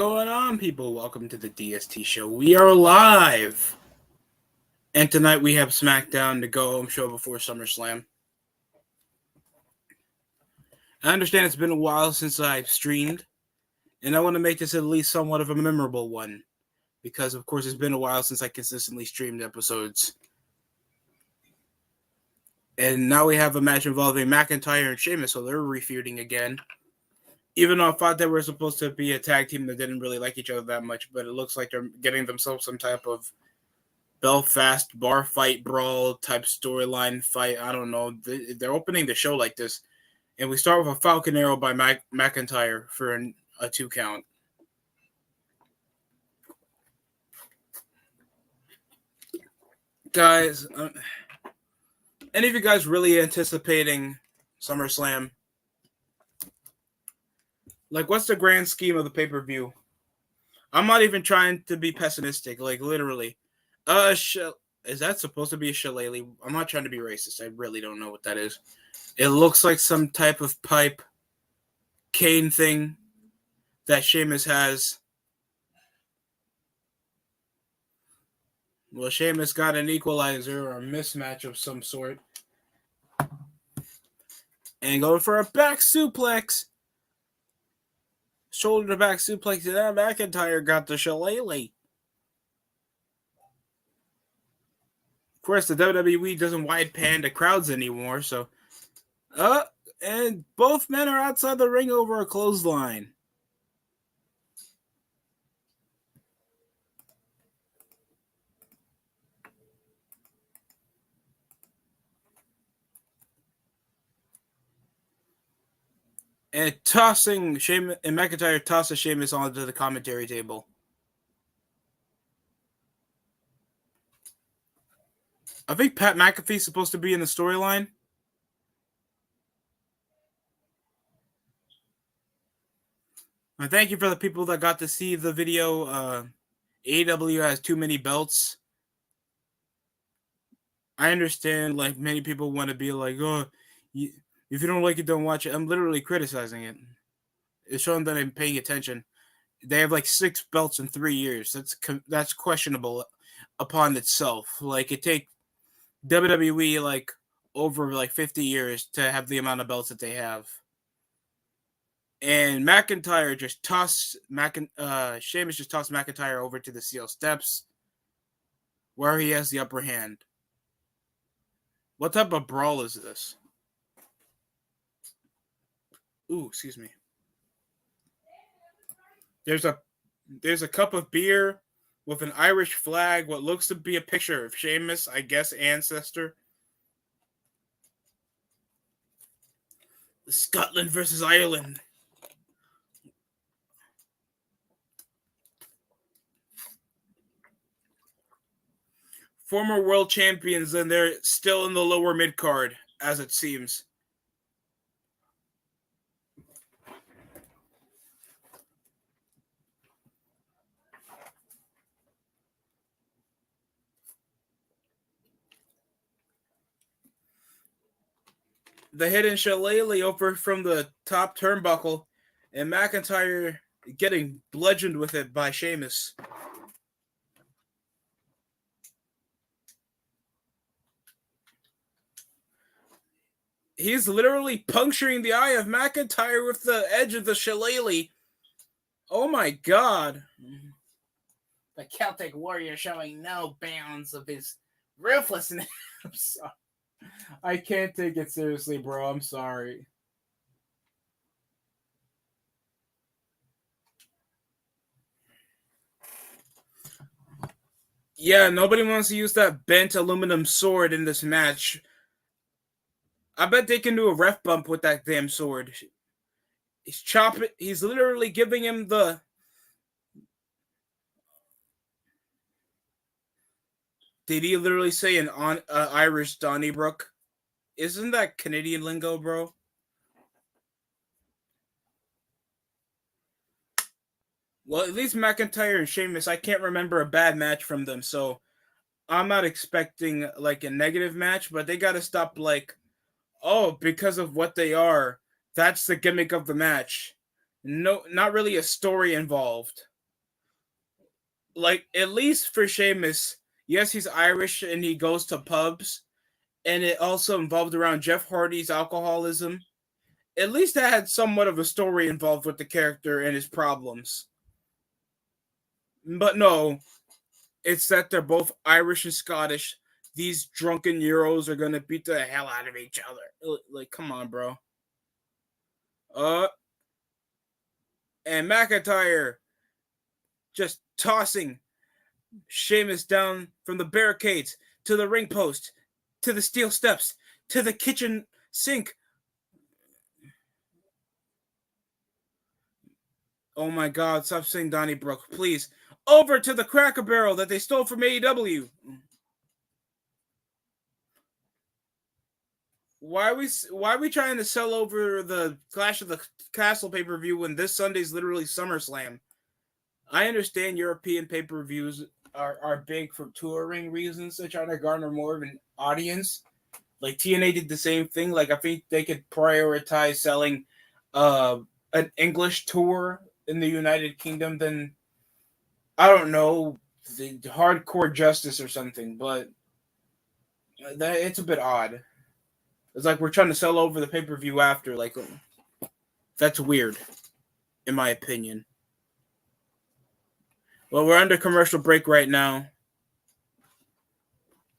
going on, people? Welcome to the DST show. We are live. And tonight we have Smackdown, the go-home show before SummerSlam. I understand it's been a while since I've streamed, and I want to make this at least somewhat of a memorable one, because, of course, it's been a while since I consistently streamed episodes. And now we have a match involving McIntyre and Sheamus, so they're refeuding again. Even though I thought they were supposed to be a tag team that didn't really like each other that much, but it looks like they're getting themselves some type of Belfast bar fight brawl type storyline fight. I don't know. They're opening the show like this. And we start with a Falcon Arrow by McIntyre for a 2 count. Guys, any of you guys really anticipating SummerSlam? Like, what's the grand scheme of the pay-per-view? I'm not even trying to be pessimistic, like, literally. Is that supposed to be a shillelagh? I'm not trying to be racist. I really don't know what that is. It looks like some type of pipe cane thing that Sheamus has. Well, Sheamus got an equalizer or a mismatch of some sort. And going for a back suplex. Shoulder to back suplex, and that McIntyre got the shillelagh. Of course, the WWE doesn't wide pan to crowds anymore, so. And both men are outside the ring over a clothesline. And tossing Sheamus, and McIntyre tosses Sheamus onto the commentary table. I think Pat McAfee's supposed to be in the storyline. And thank you for the people that got to see the video. AEW has too many belts. I understand, like, many people want to be like, oh, if you don't like it, don't watch it. I'm literally criticizing it. It's showing that I'm paying attention. They have like 6 belts in 3 years. That's questionable upon itself. Like, it take WWE like over like 50 years to have the amount of belts that they have. And McIntyre just tossed Sheamus just tossed McIntyre over to the steel steps, where he has the upper hand. What type of brawl is this? Ooh, excuse me. There's a cup of beer with an Irish flag, what looks to be a picture of Sheamus, I guess, ancestor. Scotland versus Ireland. Former world champions, and they're still in the lower mid-card, as it seems. The hidden shillelagh over from the top turnbuckle, and McIntyre getting bludgeoned with it by Sheamus. He's literally puncturing the eye of McIntyre with the edge of the shillelagh. Oh my god. The Celtic warrior showing no bounds of his ruthlessness. I'm sorry. I can't take it seriously, bro. I'm sorry. Yeah, nobody wants to use that bent aluminum sword in this match. I bet they can do a ref bump with that damn sword. He's chopping. He's literally giving him the. Did he literally say an Irish Donnybrook? Isn't that Canadian lingo, bro? Well, at least McIntyre and Sheamus, I can't remember a bad match from them, so I'm not expecting like a negative match, but they got to stop like, oh, because of what they are, that's the gimmick of the match. No, not really a story involved. Like, at least for Sheamus, yes, he's Irish and he goes to pubs, and it also involved around Jeff Hardy's alcoholism. At least that had somewhat of a story involved with the character and his problems. But no, it's that they're both Irish and Scottish. These drunken Euros are gonna beat the hell out of each other. Like, come on, bro. Uh, and McIntyre just tossing Sheamus down from the barricades to the ring post, to the steel steps, to the kitchen sink. Oh my God, stop saying Donnybrook, please. Over to the Cracker Barrel that they stole from AEW. Why are we trying to sell over the Clash of the Castle pay-per-view when this Sunday's literally SummerSlam? I understand European pay-per-views are big for touring reasons. They're trying to garner more of an audience. Like TNA did the same thing. Like, I think they could prioritize selling an English tour in the United Kingdom than, I don't know, the Hardcore Justice or something. But it's a bit odd. It's like we're trying to sell over the pay-per-view after. Like, that's weird, in my opinion. Well, we're under commercial break right now.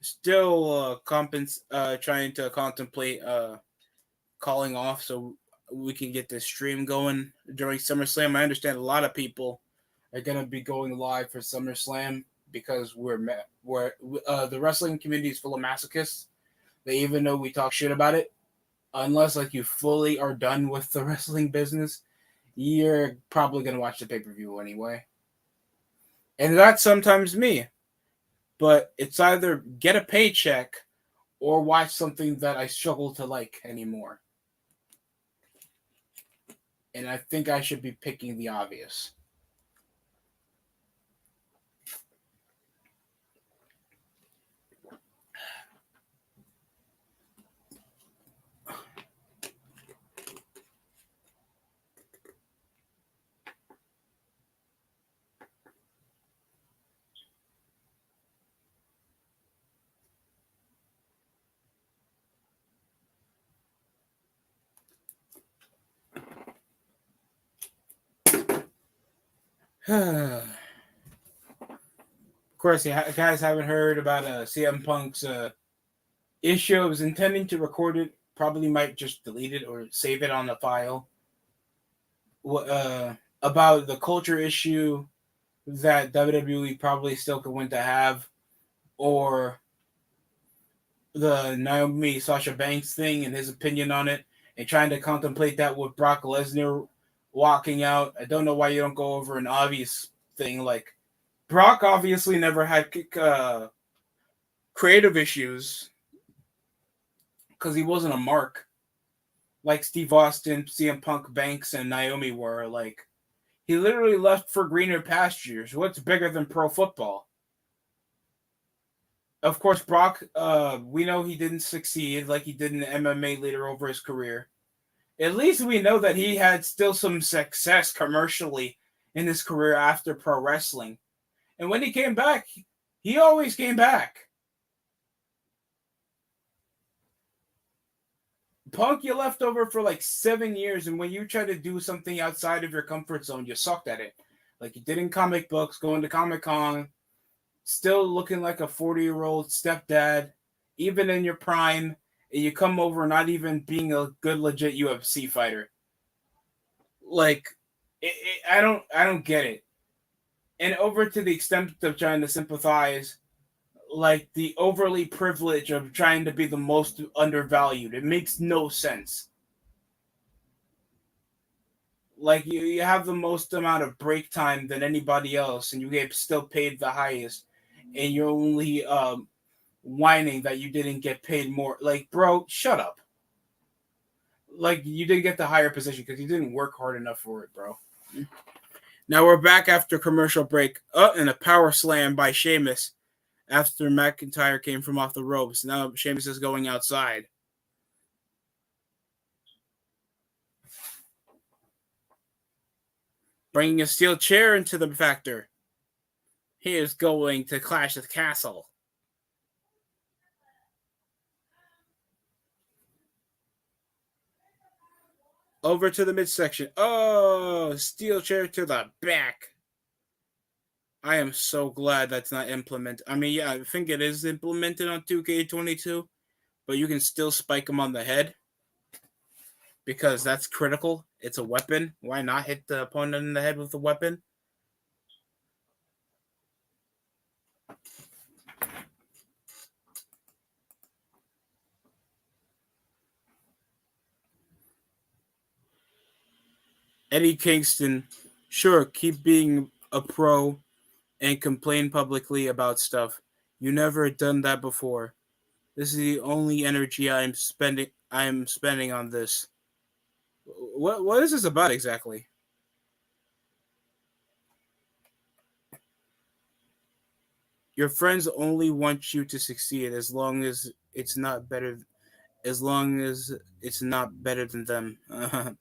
Still trying to contemplate calling off so we can get this stream going during SummerSlam. I understand a lot of people are going to be going live for SummerSlam because the wrestling community is full of masochists. They even know we talk shit about it. Unless like you fully are done with the wrestling business, you're probably going to watch the pay-per-view anyway. And that's sometimes me. But it's either get a paycheck or watch something that I struggle to like anymore. And I think I should be picking the obvious. Of course, you guys haven't heard about CM Punk's issue. I was intending to record it. Probably might just delete it or save it on the file. About the culture issue that WWE probably still could win to have, or the Naomi Sasha Banks thing and his opinion on it, and trying to contemplate that with Brock Lesnar walking out. I don't know why you don't go over an obvious thing like Brock obviously never had creative issues because he wasn't a mark like Steve Austin, CM Punk, Banks, and Naomi were. Like, he literally left for greener pastures. What's bigger than pro football? Of course, Brock, we know he didn't succeed like he did in the MMA later over his career. At least we know that he had still some success commercially in his career after pro wrestling. And when he came back, he always came back. Punk, you left over for like 7 years, and when you try to do something outside of your comfort zone, you sucked at it. Like you did in comic books, going to Comic-Con, still looking like a 40-year-old stepdad, even in your prime, and you come over not even being a good legit UFC fighter. Like, I don't get it. And over to the extent of trying to sympathize, like the overly privileged of trying to be the most undervalued. It makes no sense. Like you have the most amount of break time than anybody else, and you get still paid the highest, and you're only whining that you didn't get paid more. Like, bro, shut up. Like, you didn't get the higher position because you didn't work hard enough for it, bro. Now we're back after commercial break. And a power slam by Sheamus after McIntyre came from off the ropes. Now Sheamus is going outside. Bringing a steel chair into the factor. He is going to Clash at the Castle. Over to the midsection. Oh, steel chair to the back. I am so glad that's not implemented. I mean, yeah, I think it is implemented on 2K22, but you can still spike him on the head because that's critical. It's a weapon. Why not hit the opponent in the head with a weapon? Eddie Kingston, sure, keep being a pro and complain publicly about stuff. You never done that before. This is the only energy I'm spending on this. What is this about exactly? Your friends only want you to succeed as long as it's not better than them.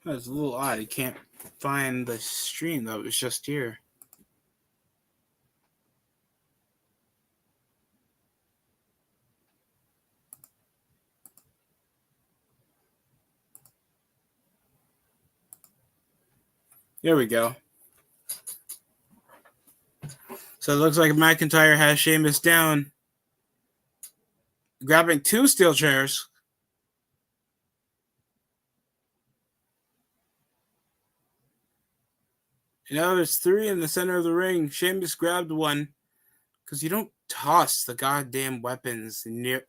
That's a little odd. You can't find the stream that was just here. There we go. So it looks like McIntyre has Sheamus down, grabbing two steel chairs. Now there's three in the center of the ring. Sheamus grabbed one because you don't toss the goddamn weapons near.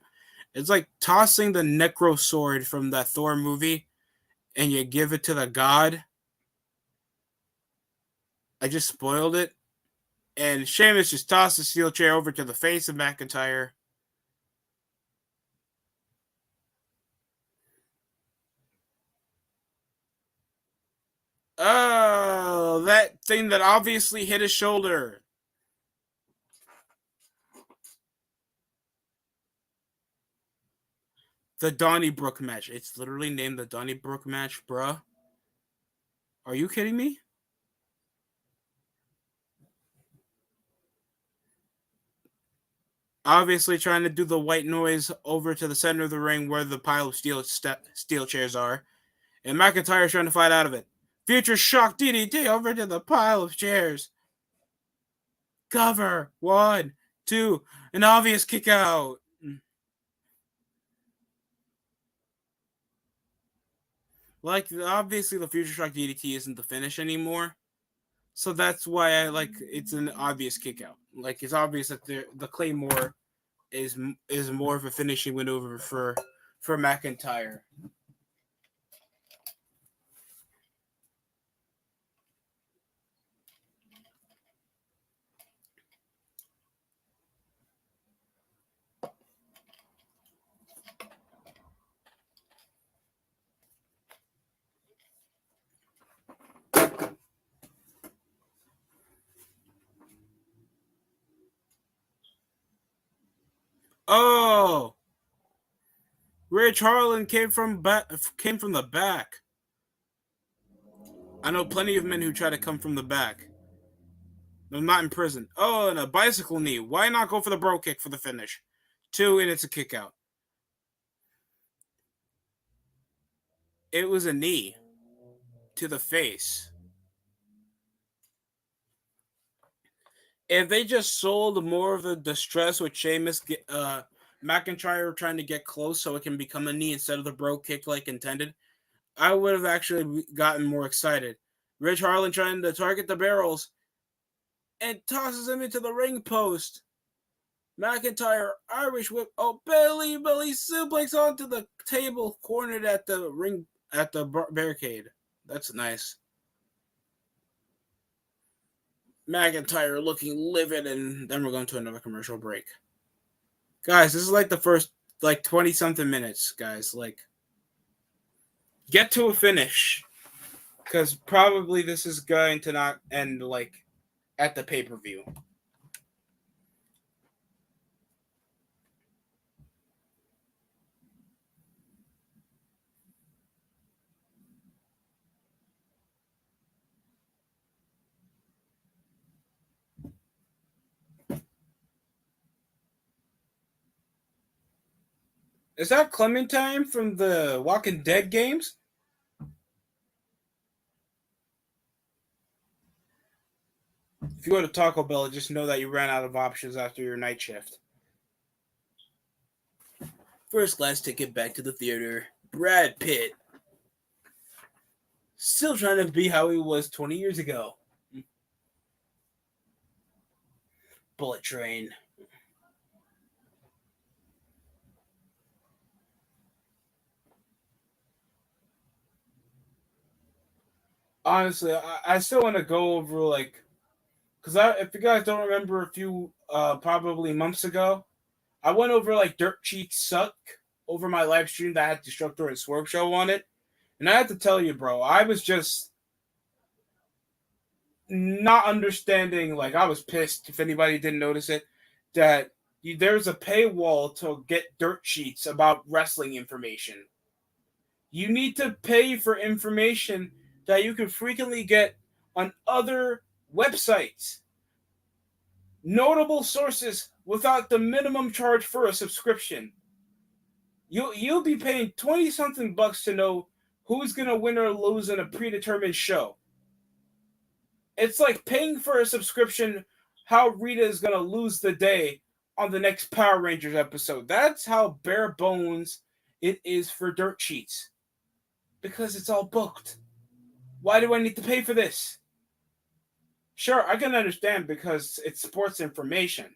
It's like tossing the Necro sword from that Thor movie and you give it to the god. I just spoiled it. And Sheamus just tossed the steel chair over to the face of McIntyre. Oh, that thing that obviously hit his shoulder. The Donnybrook match. It's literally named the Donnybrook match, bruh. Are you kidding me? Obviously trying to do the white noise over to the center of the ring where the pile of steel chairs are. And McIntyre's trying to fight out of it. Future Shock DDT over to the pile of chairs. Cover. 1, 2. An obvious kick out. Like, obviously the Future Shock DDT isn't the finish anymore. So that's why it's an obvious kick out. Like, it's obvious that the Claymore is more of a finishing maneuver for McIntyre. Oh, Rich Harlan came from the back. I know plenty of men who try to come from the back. I'm not in prison. Oh, and a bicycle knee. Why not go for the bro kick for the finish? 2, and it's a kick out. It was a knee to the face. If they just sold more of the distress with Sheamus, McIntyre trying to get close so it can become a knee instead of the bro kick like intended, I would have actually gotten more excited. Rich Harlan trying to target the barrels and tosses him into the ring post. McIntyre Irish whip. Oh, belly suplex onto the table, cornered at the ring at the barricade. That's nice. McIntyre looking livid, and then we're going to another commercial break. Guys, this is like the first 20 something minutes, guys. Like, get to a finish, because probably this is going to not end like at the pay-per-view. Is that Clementine from the Walking Dead games? If you go to Taco Bell, just know that you ran out of options after your night shift. First class ticket back to the theater. Brad Pitt. Still trying to be how he was 20 years ago. Bullet Train. Honestly, I still want to go over like, because if you guys don't remember, a few probably months ago, I went over like Dirt Cheeks Suck over my live stream that had Destructor and Swerve Show on it, and I have to tell you, bro, I was just not understanding. Like, I was pissed if anybody didn't notice it that there's a paywall to get dirt sheets about wrestling information. You need to pay for information that you can frequently get on other websites. Notable sources without the minimum charge for a subscription. You'll be paying 20 something bucks to know who's gonna win or lose in a predetermined show. It's like paying for a subscription how Rita is gonna lose the day on the next Power Rangers episode. That's how bare bones it is for dirt sheets. Because it's all booked. Why do I need to pay for this? Sure, I can understand because it's sports information.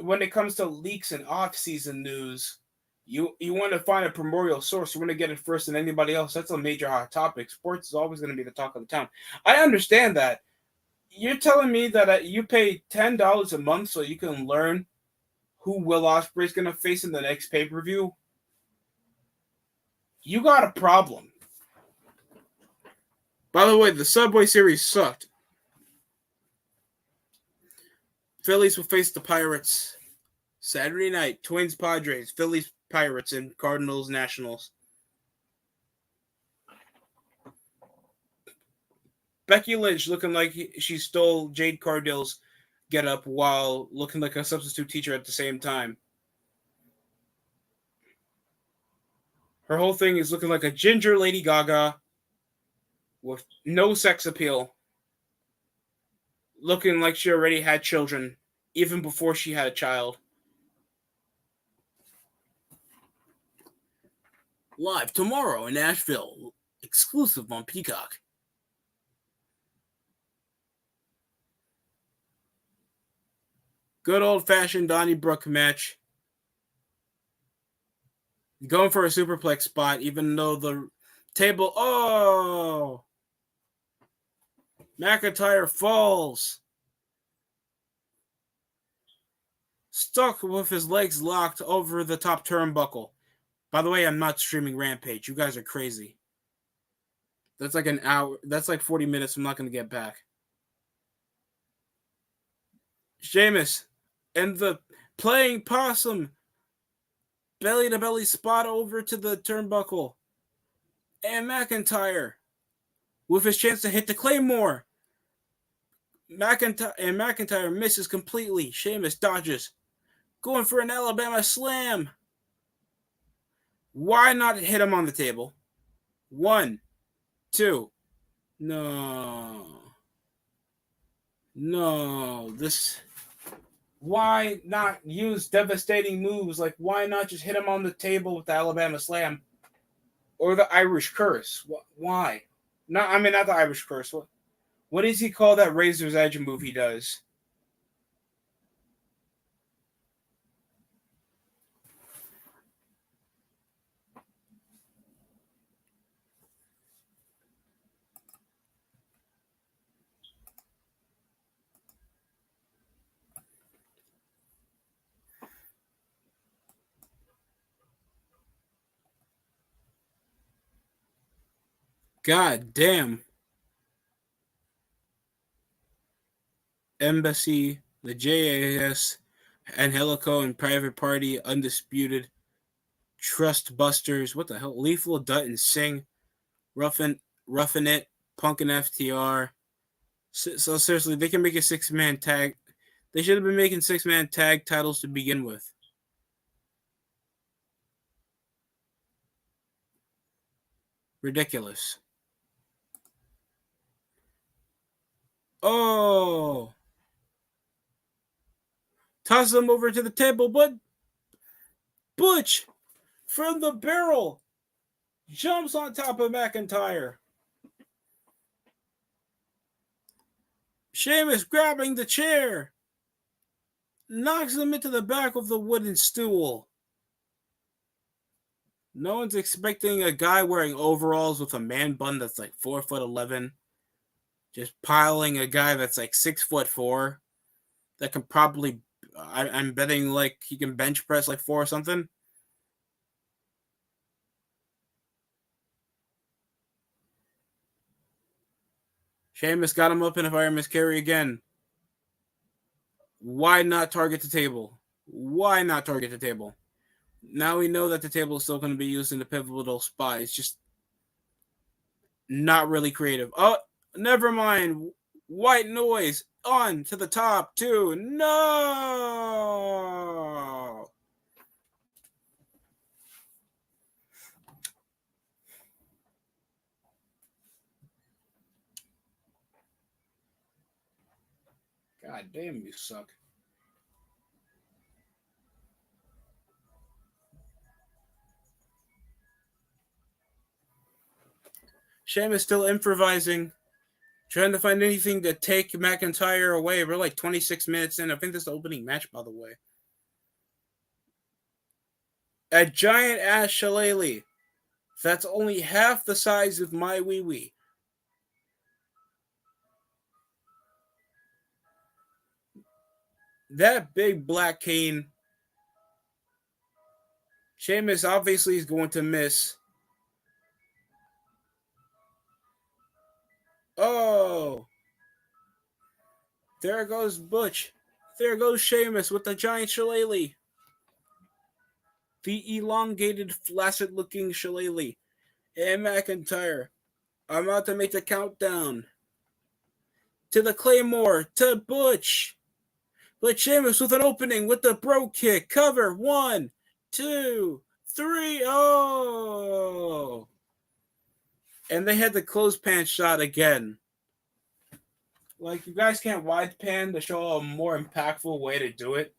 When it comes to leaks and off-season news, you want to find a primordial source. You want to get it first than anybody else. That's a major hot topic. Sports is always going to be the talk of the town. I understand that. You're telling me that you pay $10 a month so you can learn who Will Ospreay's going to face in the next pay-per-view? You got a problem. By the way, the Subway Series sucked. Phillies will face the Pirates Saturday night. Twins, Padres, Phillies, Pirates, and Cardinals, Nationals. Becky Lynch looking like she stole Jade Cargill's getup while looking like a substitute teacher at the same time. Her whole thing is looking like a ginger Lady Gaga with no sex appeal. Looking like she already had children, even before she had a child. Live tomorrow in Nashville. Exclusive on Peacock. Good old-fashioned Donnybrook match. Going for a superplex spot, even though the table... Oh! McIntyre falls. Stuck with his legs locked over the top turnbuckle. By the way, I'm not streaming Rampage. You guys are crazy. That's like an hour. That's like 40 minutes I'm not going to get back. Sheamus and the playing possum. Belly-to-belly spot over to the turnbuckle. And McIntyre with his chance to hit the Claymore. McIntyre misses completely. Sheamus dodges. Going for an Alabama slam. Why not hit him on the table? 1, 2. No. This... Why not use devastating moves? Like, why not just hit him on the table with the Alabama slam? Or the Irish curse? Why? Not the Irish curse. What does he call that Razor's Edge move he does? God damn. Embassy, the JAS, Angelico and Private Party, Undisputed, Trust Busters, what the hell? Lethal, Dutton, Singh, Ruffin It, Punk and FTR. So seriously, they can make a 6-man tag. They should have been making 6-man tag titles to begin with. Ridiculous. Oh! Toss them over to the table, but Butch, from the barrel, jumps on top of McIntyre. Sheamus grabbing the chair, knocks him into the back of the wooden stool. No one's expecting a guy wearing overalls with a man bun that's like 4'11", just piling a guy that's like 6'4", that can probably, I'm betting like he can bench press like 4 or something. Sheamus got him up in a fireman's carry again. Why not target the table? Why not target the table? Now we know that the table is still going to be used in the pivotal spot. It's just not really creative. Oh, never mind. White noise on to the top too. No. God damn, you suck. Sheamus still improvising, trying to find anything to take McIntyre away. We're like 26 minutes in. I think this is the opening match, by the way. A giant ass shillelagh that's only half the size of my wee wee. That big black cane. Sheamus obviously is going to miss. Oh. There goes Butch. There goes Sheamus with the giant shillelagh. The elongated, flaccid-looking shillelagh. And McIntyre. I'm about to make the countdown. To the Claymore. To Butch. But Sheamus with an opening with the bro kick. Cover. 1, 2, 3. Oh. And they had the clothespan shot again. Like, you guys can't wide pan to show a more impactful way to do it.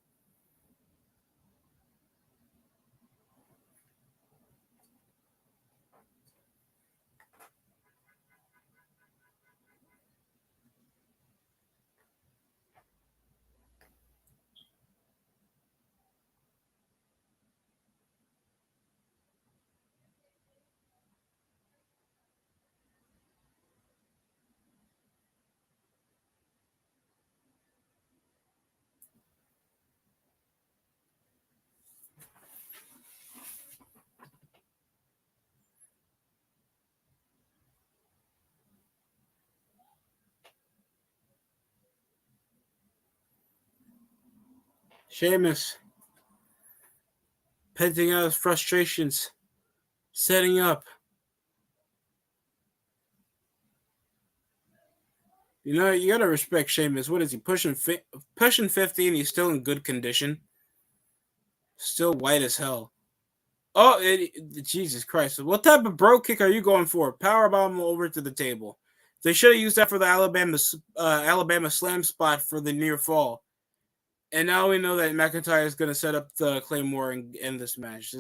Sheamus venting out his frustrations, setting up. You know, you gotta respect Sheamus. What is he, pushing 50 and he's still in good condition? Still white as hell. Oh, Jesus Christ. What type of bro kick are you going for? Powerbomb over to the table. They should have used that for the Alabama slam spot for the near fall. And now we know that McIntyre is going to set up the Claymore and end this match.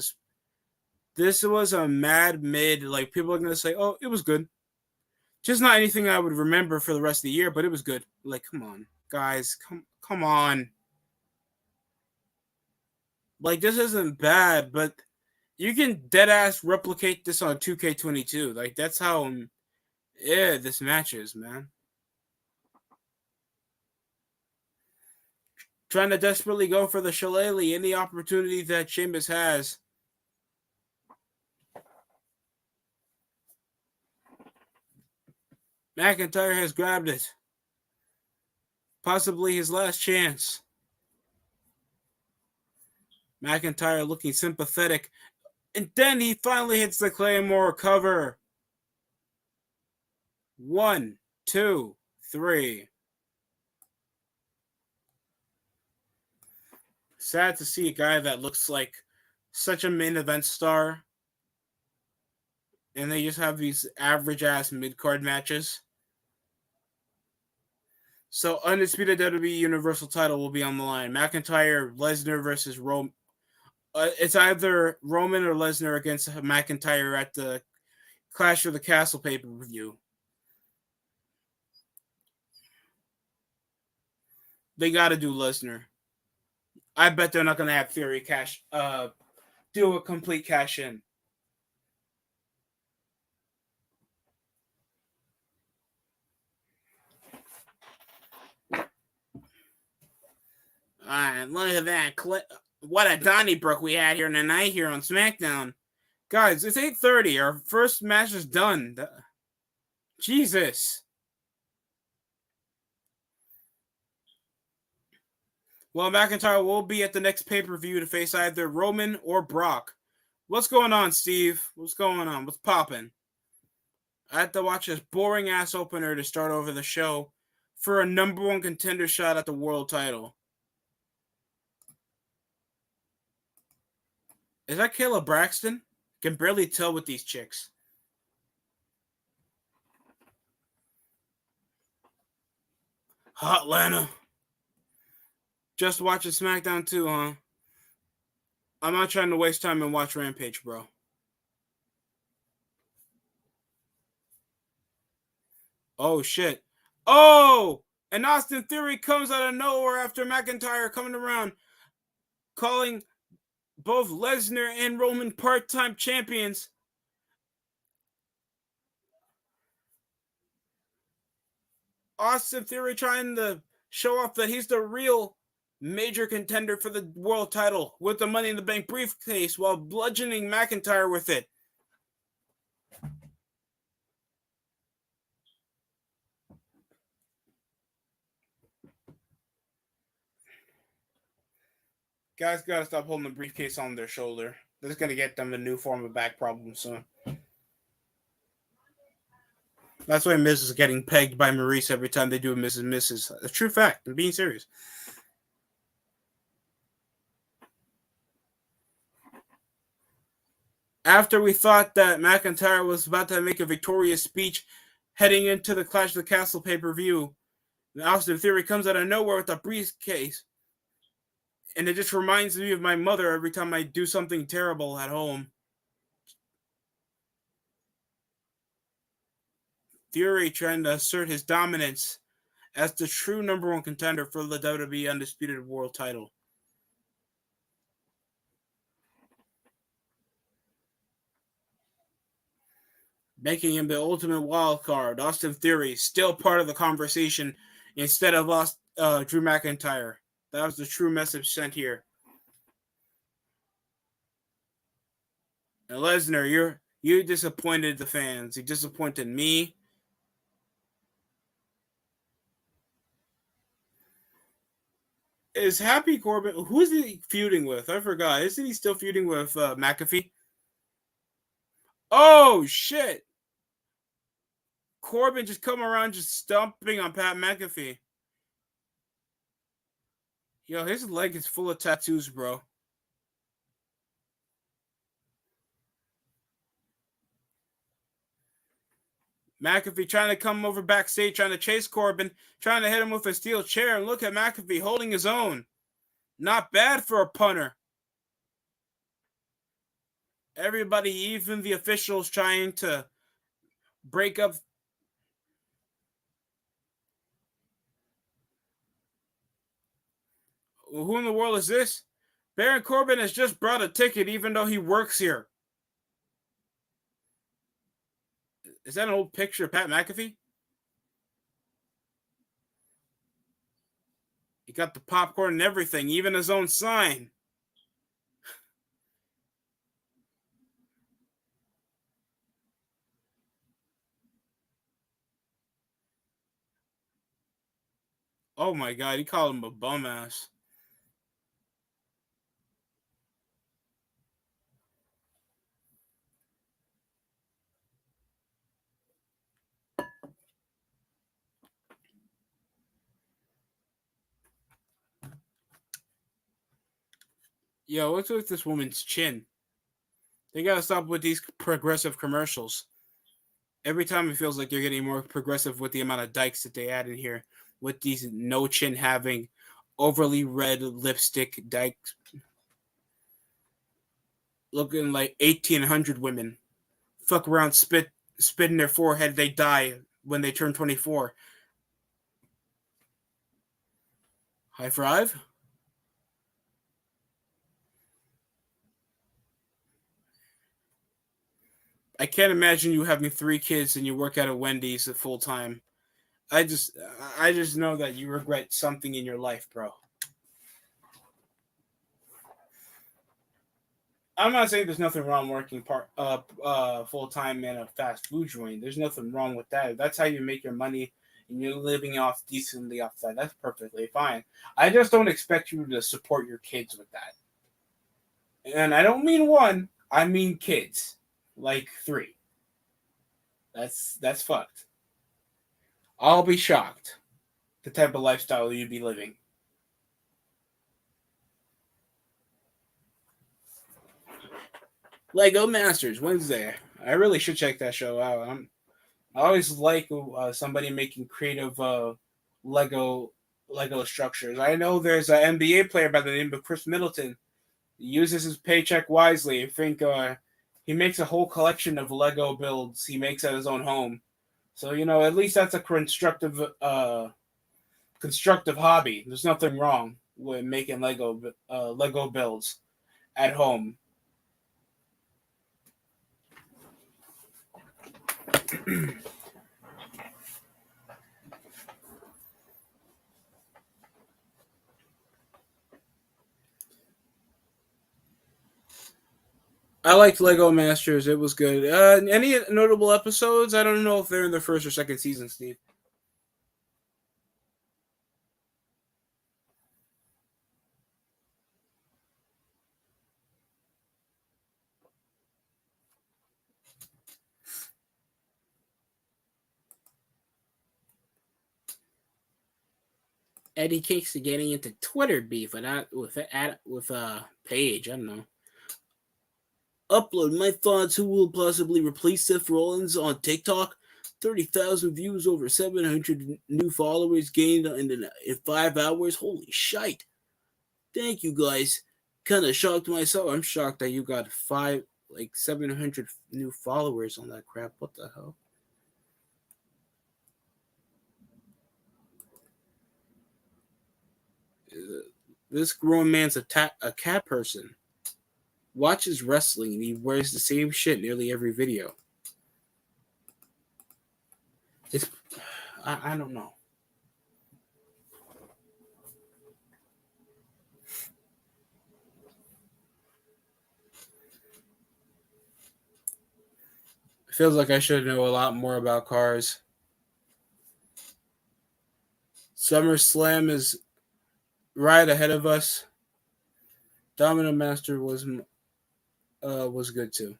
This was a mad mid. Like, people are going to say, oh, it was good. Just not anything I would remember for the rest of the year, but it was good. Like, come on, guys. Come on. Like, this isn't bad, but you can dead-ass replicate this on 2K22. Like, that's how, this match is, man. Trying to desperately go for the shillelagh, any opportunity that Sheamus has. McIntyre has grabbed it. Possibly his last chance. McIntyre looking sympathetic. And then he finally hits the Claymore cover. 1, 2, 3. Sad to see a guy that looks like such a main event star, and they just have these average ass mid card matches. So undisputed WWE Universal title will be on the line. McIntyre, Lesnar versus Roman. It's either Roman or Lesnar against McIntyre at the Clash of the Castle pay-per-view. They got to do Lesnar. I bet they're not going to have Theory do a complete cash in. All right, look at that. What a Donnybrook we had here tonight here on Smackdown. Guys, it's 8:30. Our first match is done. Jesus. Well, McIntyre will be at the next pay-per-view to face either Roman or Brock. What's going on, Steve? What's going on? What's popping? I had to watch this boring-ass opener to start over the show for a number one contender shot at the world title. Is that Kayla Braxton? Can barely tell with these chicks. Hot Lana. Just watching SmackDown 2, huh? I'm not trying to waste time and watch Rampage, bro. Oh, shit. Oh! And Austin Theory comes out of nowhere after McIntyre coming around, calling both Lesnar and Roman part-time champions. Austin Theory trying to show off that he's the real major contender for the world title with the Money in the Bank briefcase while bludgeoning McIntyre with it. Guys gotta stop holding the briefcase on their shoulder. That's gonna get them a new form of back problem soon. That's why Miz is getting pegged by Maurice every time they do a Mrs. Mrs. A true fact. I'm being serious. After we thought that McIntyre was about to make a victorious speech heading into the Clash of the Castle pay-per-view, Austin Theory comes out of nowhere with a briefcase. And it just reminds me of my mother every time I do something terrible at home. Theory trying to assert his dominance as the true number one contender for the WWE Undisputed World title. Making him the ultimate wild card. Austin Theory still part of the conversation instead of Drew McIntyre. That was the true message sent here. And Lesnar, you disappointed the fans. You disappointed me. Is Happy Corbin? Who is he feuding with? I forgot. Isn't he still feuding with McAfee? Oh shit! Corbin just come around, just stomping on Pat McAfee. Yo, his leg is full of tattoos, bro. McAfee trying to come over backstage, trying to chase Corbin, trying to hit him with a steel chair. And look at McAfee holding his own. Not bad for a punter. Everybody, even the officials, trying to break up. Who in the world is this? Baron Corbin has just brought a ticket, even though he works here. Is that an old picture of Pat McAfee? He got the popcorn and everything, even his own sign. Oh my god, he called him a bum ass. Yo, what's with this woman's chin? They gotta stop with these progressive commercials. Every time it feels like they're getting more progressive with the amount of dykes that they add in here, with these no chin having, overly red lipstick dykes, looking like 1800 women. Fuck around, spit in their forehead, they die when they turn 24. High five? I can't imagine you having 3 kids and you work at a Wendy's at full time. I just I just know that you regret something in your life, bro. I'm not saying there's nothing wrong working full time in a fast food joint. There's nothing wrong with that. If that's how you make your money and you're living off decently off that, that's perfectly fine. I just don't expect you to support your kids with that. And I don't mean one, I mean kids. Like 3. That's fucked. I'll be shocked the type of lifestyle you'd be living. Lego Masters Wednesday. I really should check that show out. I always like somebody making creative Lego Lego structures. I know there's an NBA player by the name of Chris Middleton. He uses his paycheck wisely. I think he makes a whole collection of Lego builds he makes at his own home. So at least that's a constructive hobby. There's nothing wrong with making Lego builds at home. I liked Lego Masters. It was good. Any notable episodes? I don't know if they're in the first or second season, Steve. Eddie Cakes are getting into Twitter beef with Paige. I don't know. Upload my thoughts. Who will possibly replace Seth Rollins on TikTok? 30,000 views, over 700 new followers gained in 5 hours. Holy shite! Thank you guys. Kind of shocked myself. I'm shocked that you got 700 new followers on that crap. What the hell? This grown man's a cat person. Watches wrestling and he wears the same shit nearly every video. It's I don't know. It feels like I should know a lot more about cars. SummerSlam is right ahead of us. Domino Master was good too.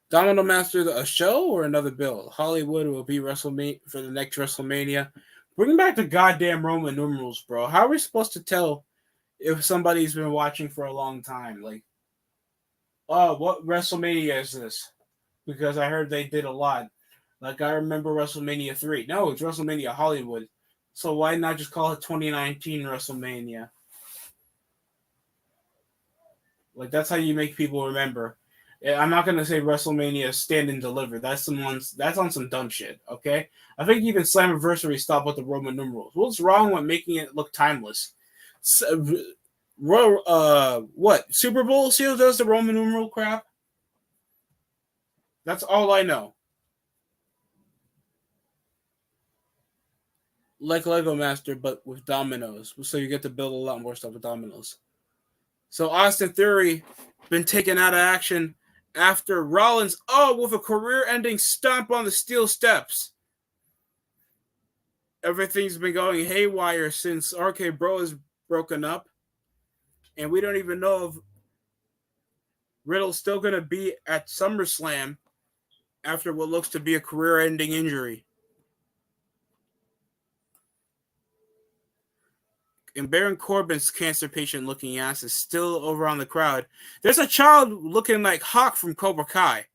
Domino Master, a show or another bill? Hollywood will be WrestleMania for the next WrestleMania. Bring back the goddamn Roman numerals, bro. How are we supposed to tell if somebody's been watching for a long time? Like, oh, what WrestleMania is this? Because I heard they did a lot. Like, I remember WrestleMania 3. No, it's WrestleMania Hollywood. So why not just call it 2019 WrestleMania? Like, that's how you make people remember. I'm not gonna say WrestleMania Stand and Deliver. That's on some dumb shit. Okay, I think even Slammiversary stopped with the Roman numerals. What's wrong with making it look timeless? What Super Bowl still does the Roman numeral crap? That's all I know. Like Lego Master, but with dominoes, so you get to build a lot more stuff with dominoes. So Austin Theory been taken out of action after Rollins, with a career-ending stomp on the steel steps. everything's been going haywire since RK Bro is broken up, and we don't even know if Riddle's still going to be at SummerSlam after what looks to be a career-ending injury. And Baron Corbin's cancer patient-looking ass is still over on the crowd. There's a child looking like Hawk from Cobra Kai.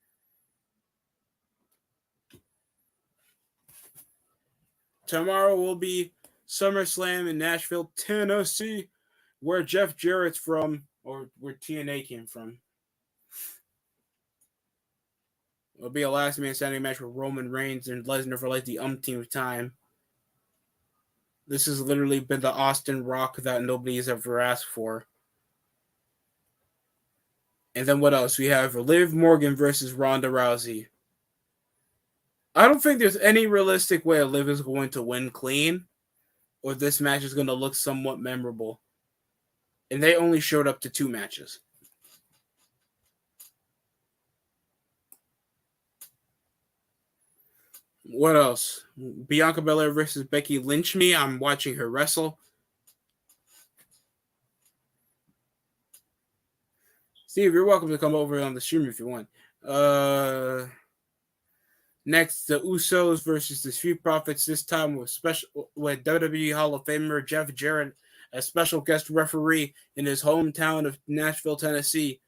Tomorrow will be SummerSlam in Nashville, Tennessee, where Jeff Jarrett's from, or where TNA came from. It'll be a last man standing match with Roman Reigns and Lesnar for like the umpteenth time. This has literally been the Austin Rock that nobody has ever asked for. And then what else? We have Liv Morgan versus Ronda Rousey. I don't think there's any realistic way Liv is going to win clean, or this match is going to look somewhat memorable. And they only showed up to 2 matches. What else? Bianca Belair versus Becky Lynch. I'm watching her wrestle. Steve, you're welcome to come over on the stream if you want. Next, the Usos versus the Street Profits. This time with WWE Hall of Famer Jeff Jarrett, a special guest referee in his hometown of Nashville, Tennessee.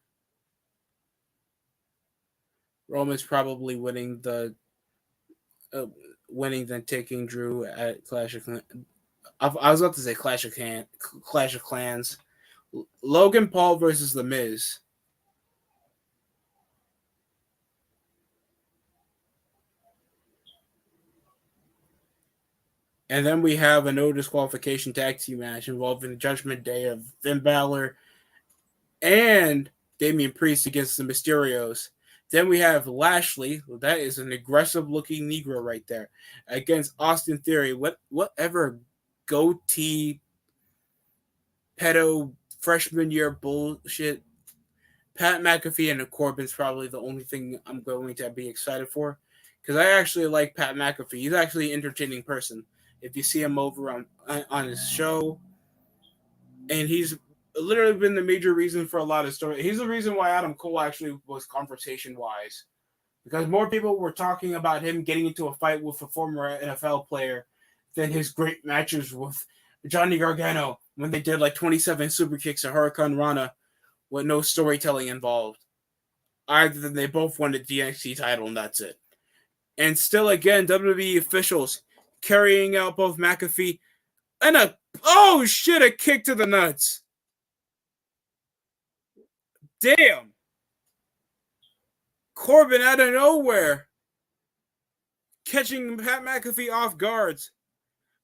Roman's probably winning then taking Drew at Clash of Clans. I was about to say Clash of Clans. Logan Paul versus The Miz. And then we have a no disqualification tag team match involving the Judgment Day of Finn Balor and Damian Priest against the Mysterios. Then we have Lashley, that is an aggressive-looking Negro right there, against Austin Theory. Whatever goatee, pedo, freshman year bullshit. Pat McAfee and Corbin's probably the only thing I'm going to be excited for, because I actually like Pat McAfee. He's actually an entertaining person. If you see him over on his show, and he's literally been the major reason for a lot of stories. He's the reason why Adam Cole actually was conversation-wise, because more people were talking about him getting into a fight with a former NFL player than his great matches with Johnny Gargano when they did like 27 super kicks at Hurricane Rana with no storytelling involved. Either than they both won the DST title and that's it. And still again, WWE officials carrying out both McAfee and a kick to the nuts. Damn. Corbin out of nowhere. Catching Pat McAfee off guards.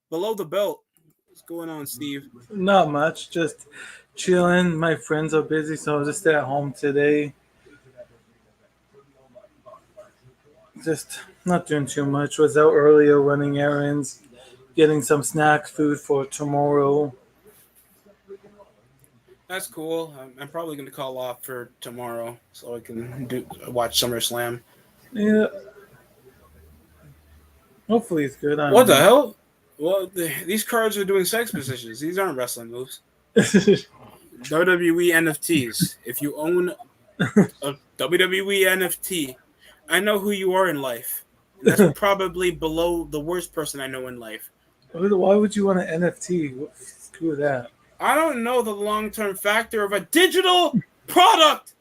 Below the belt. What's going on, Steve? Not much. Just chilling. My friends are busy, so I'll just stay at home today. Just not doing too much. Was out earlier running errands, getting some snack food for tomorrow. That's cool. I'm probably going to call off for tomorrow so I can watch SummerSlam. Yeah. Hopefully it's good. What the hell? Well, these cards are doing sex positions. These aren't wrestling moves. WWE NFTs. If you own a WWE NFT, I know who you are in life. And that's probably below the worst person I know in life. Why would you want an NFT? Screw that. I don't know the long-term factor of a digital product.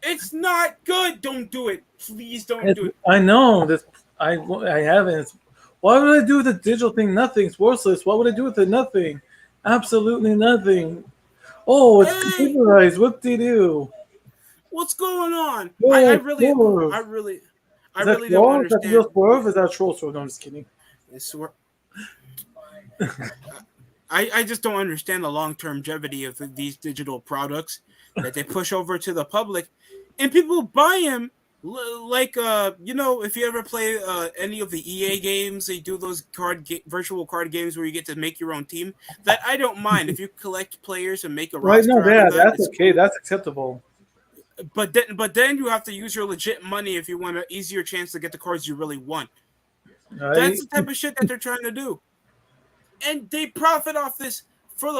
It's not good. Don't do it. Please don't do it. I know. I haven't. Why would I do with the digital thing? Nothing. It's worthless. What would I do with it? Nothing. Absolutely nothing. Oh, it's computerized. What do you do? What's going on? Oh, I really don't understand. Is that real swerve? Is that troll swerve? No, I'm just kidding. I just don't understand the long-term longevity of these digital products that they push over to the public, and people buy them. Like if you ever play any of the EA games, they do those virtual card games where you get to make your own team. That I don't mind if you collect players and make a roster. Right? No, that's okay. Cool. That's acceptable. But then you have to use your legit money if you want an easier chance to get the cards you really want. Right. That's the type of shit that they're trying to do. and they profit off this for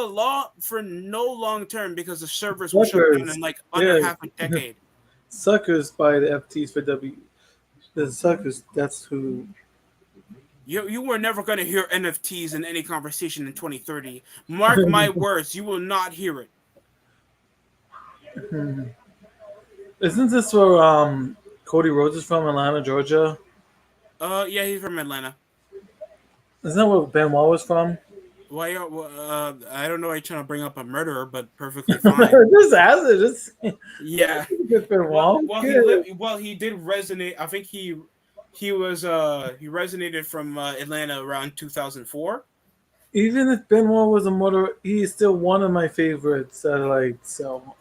no long term because the servers will shut down Suckers. in like under Yeah. half a decade. Suckers buy the FTs for W. The suckers. That's who. You were never going to hear NFTs in any conversation in 2030. Mark my words, you will not hear it. Isn't this where Cody Rhodes is from, Atlanta, Georgia? Yeah, he's from Atlanta. Isn't that where Benoit was from? Why? I don't know. I'm trying to bring up a murderer, but perfectly fine. Just ask it. Just Yeah. if Benoit. He did resonate. I think he resonated from Atlanta around 2004. Even if Benoit was a murderer, he's still one of my favorite satellites. So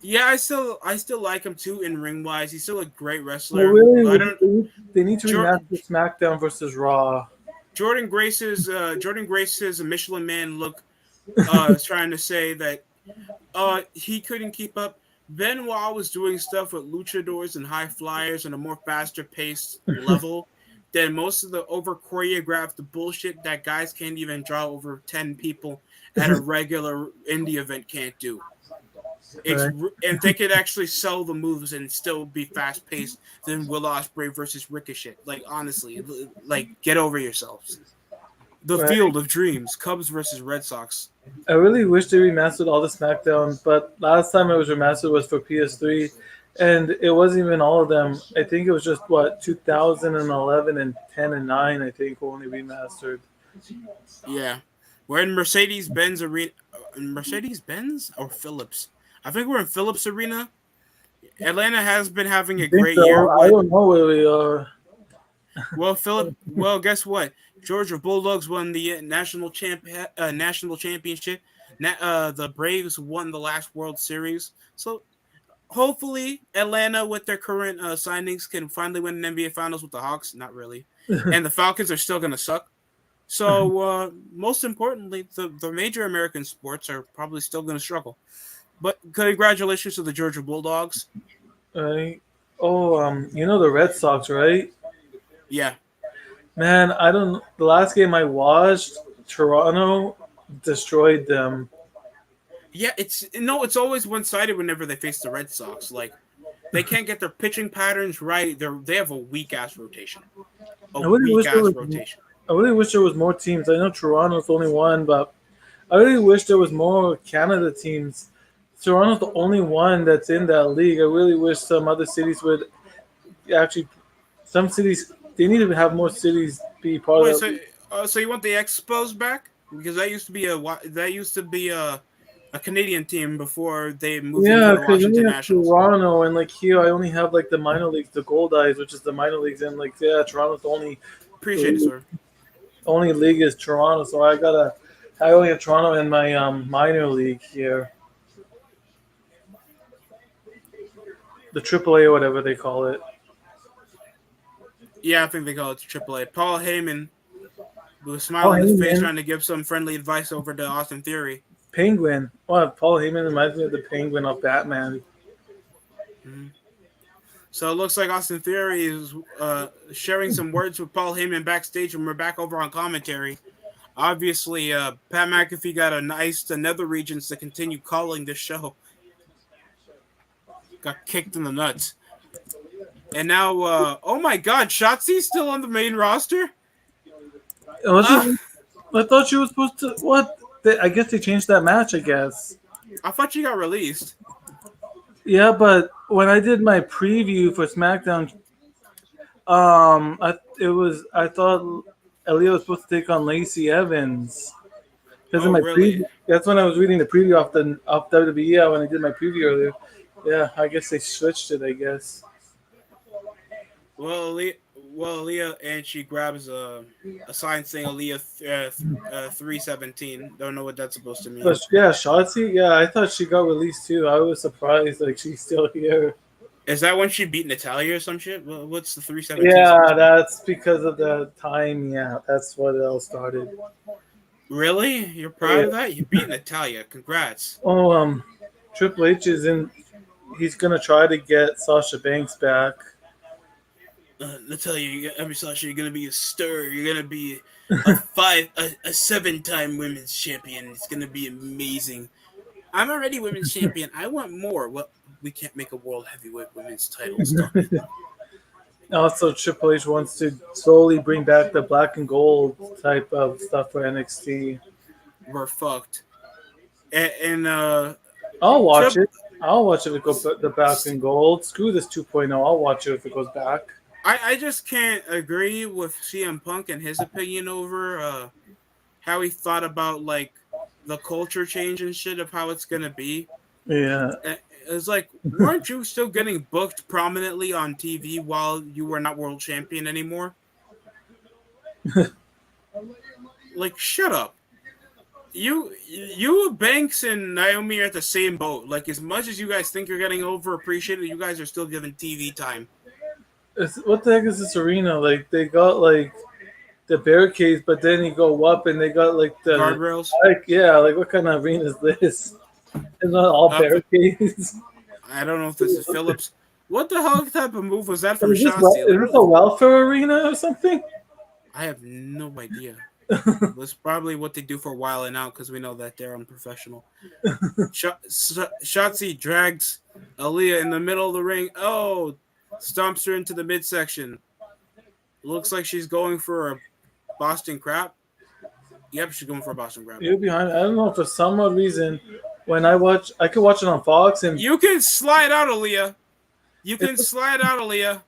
Yeah, I still like him too in ring wise. He's still a great I wrestler. really I don't. they need to Jor- remaster SmackDown versus Raw. Jordan Grace's Michelin Man look is trying to say that he couldn't keep up. Benoit was doing stuff with luchadors and high flyers on a more faster paced level than most of the over choreographed bullshit that guys can't even draw over 10 people at a regular indie event can't do. Right. And they could actually sell the moves and still be fast paced than Will Ospreay versus Ricochet. Like honestly, like get over yourselves. The Right. Field of Dreams, Cubs versus Red Sox. I really wish they remastered all the SmackDown, but last time it was remastered was for PS3, and it wasn't even all of them. I think it was just 2011 and 10 and 9. I think only remastered. Yeah, we're in Mercedes-Benz Arena. Mercedes-Benz or Phillips? I think we're in Phillips Arena. Atlanta has been having a I think great so. year. I don't know where we are. Well, guess what? Georgia Bulldogs won the national championship. The Braves won the last World Series. So hopefully, Atlanta with their current signings can finally win an NBA Finals with the Hawks. Not really, and the Falcons are still gonna suck. So most importantly, the major American sports are probably still gonna struggle. But congratulations to the Georgia Bulldogs. Right? Oh, you know the Red Sox, right? Yeah. Man, I don't. The last game I watched, Toronto destroyed them. Yeah, it's always one sided whenever they face the Red Sox. Like they can't get their pitching patterns right. They have a weak ass rotation. A I really weak wish there ass was. rotation. I really wish there was more teams. I know Toronto's only one, but I really wish there was more Canada teams. Toronto's the only one that's in that league. I really wish some other cities would actually. Some cities they need to have more cities be part Wait, of that. so you want the Expos back? Because that used to be a Canadian team before they moved into Yeah, the because only Washington have Nationals. Toronto and like here, I only have like the minor leagues, the Gold Eyes, which is the minor leagues, and like yeah, Toronto's the Appreciate it, sir. only league is Toronto, so I only have Toronto in my minor league here, the AAA or whatever they call it. Yeah, I think they call it AAA. Paul Heyman was Oh, smiling hey his face, man, trying to give some friendly advice over to Austin Theory. Penguin. Wow, Paul Heyman reminds me of the Penguin of Batman. Mm-hmm. So it looks like Austin Theory is sharing some words with Paul Heyman backstage, and we're back over on commentary. Obviously, Pat McAfee got a nice to nether regions to continue calling this show. Got kicked in the nuts. And now, oh my God, Shotzi's still on the main roster? I thought she was supposed to. What? I guess they changed that match. I guess. I thought she got released. Yeah, but when I did my preview for SmackDown, I thought Aaliyah was supposed to take on Lacey Evans. Because in Oh, my really? preview, that's when I was reading the preview off WWE when I did my preview earlier. Yeah, I guess they switched it. I guess. Aaliyah, and she grabs a sign saying Aaliyah 317. Don't know what that's supposed to mean. But yeah, Shotzi. Yeah, I thought she got released too. I was surprised. Like she's still here. Is that when she beat Natalia or some shit? What's the 317? Yeah, that's because of the time. Yeah, that's what it all started. Really? You're proud of that? You beat Natalia. Congrats. Oh, Triple H is in. He's gonna try to get Sasha Banks back. Natalia, I mean, Sasha, you're gonna be a star. You're gonna be a 7-time women's champion. It's gonna be amazing. I'm already women's champion. I want more. Well, we can't make a world heavyweight women's title. Stop it. Also, Triple H wants to slowly bring back the black and gold type of stuff for NXT. We're fucked. And I'll watch Trip, it. I'll watch it if it goes the back and gold. Screw this 2.0. I'll watch it if it goes back. I just can't agree with CM Punk and his opinion over how he thought about like the culture change and shit of how it's gonna be. Yeah. It's like, weren't you still getting booked prominently on TV while you were not world champion anymore? Like, shut up. You Banks and Naomi are at the same boat. Like, as much as you guys think you're getting overappreciated, you guys are still given TV time. What the heck is this arena? Like they got like the barricades, but then you go up and they got like the Guardrails. like yeah, like what kind of arena is this? It's not all barricades. I don't know if this is Phillips. What the hell type of move was that from Is this, Shotzi? is this a welfare arena or something? I have no idea. It was probably what they do for a while and out because we know that they're unprofessional. Shotzi drags Aaliyah in the middle of the ring. Oh, stomps her into the midsection. Looks like she's going for a Boston Crab. Yep, she's going for a Boston Crab. You're behind. I don't know, for some odd reason when I could watch it on Fox and you can slide out, Aaliyah. You can slide out, Aaliyah.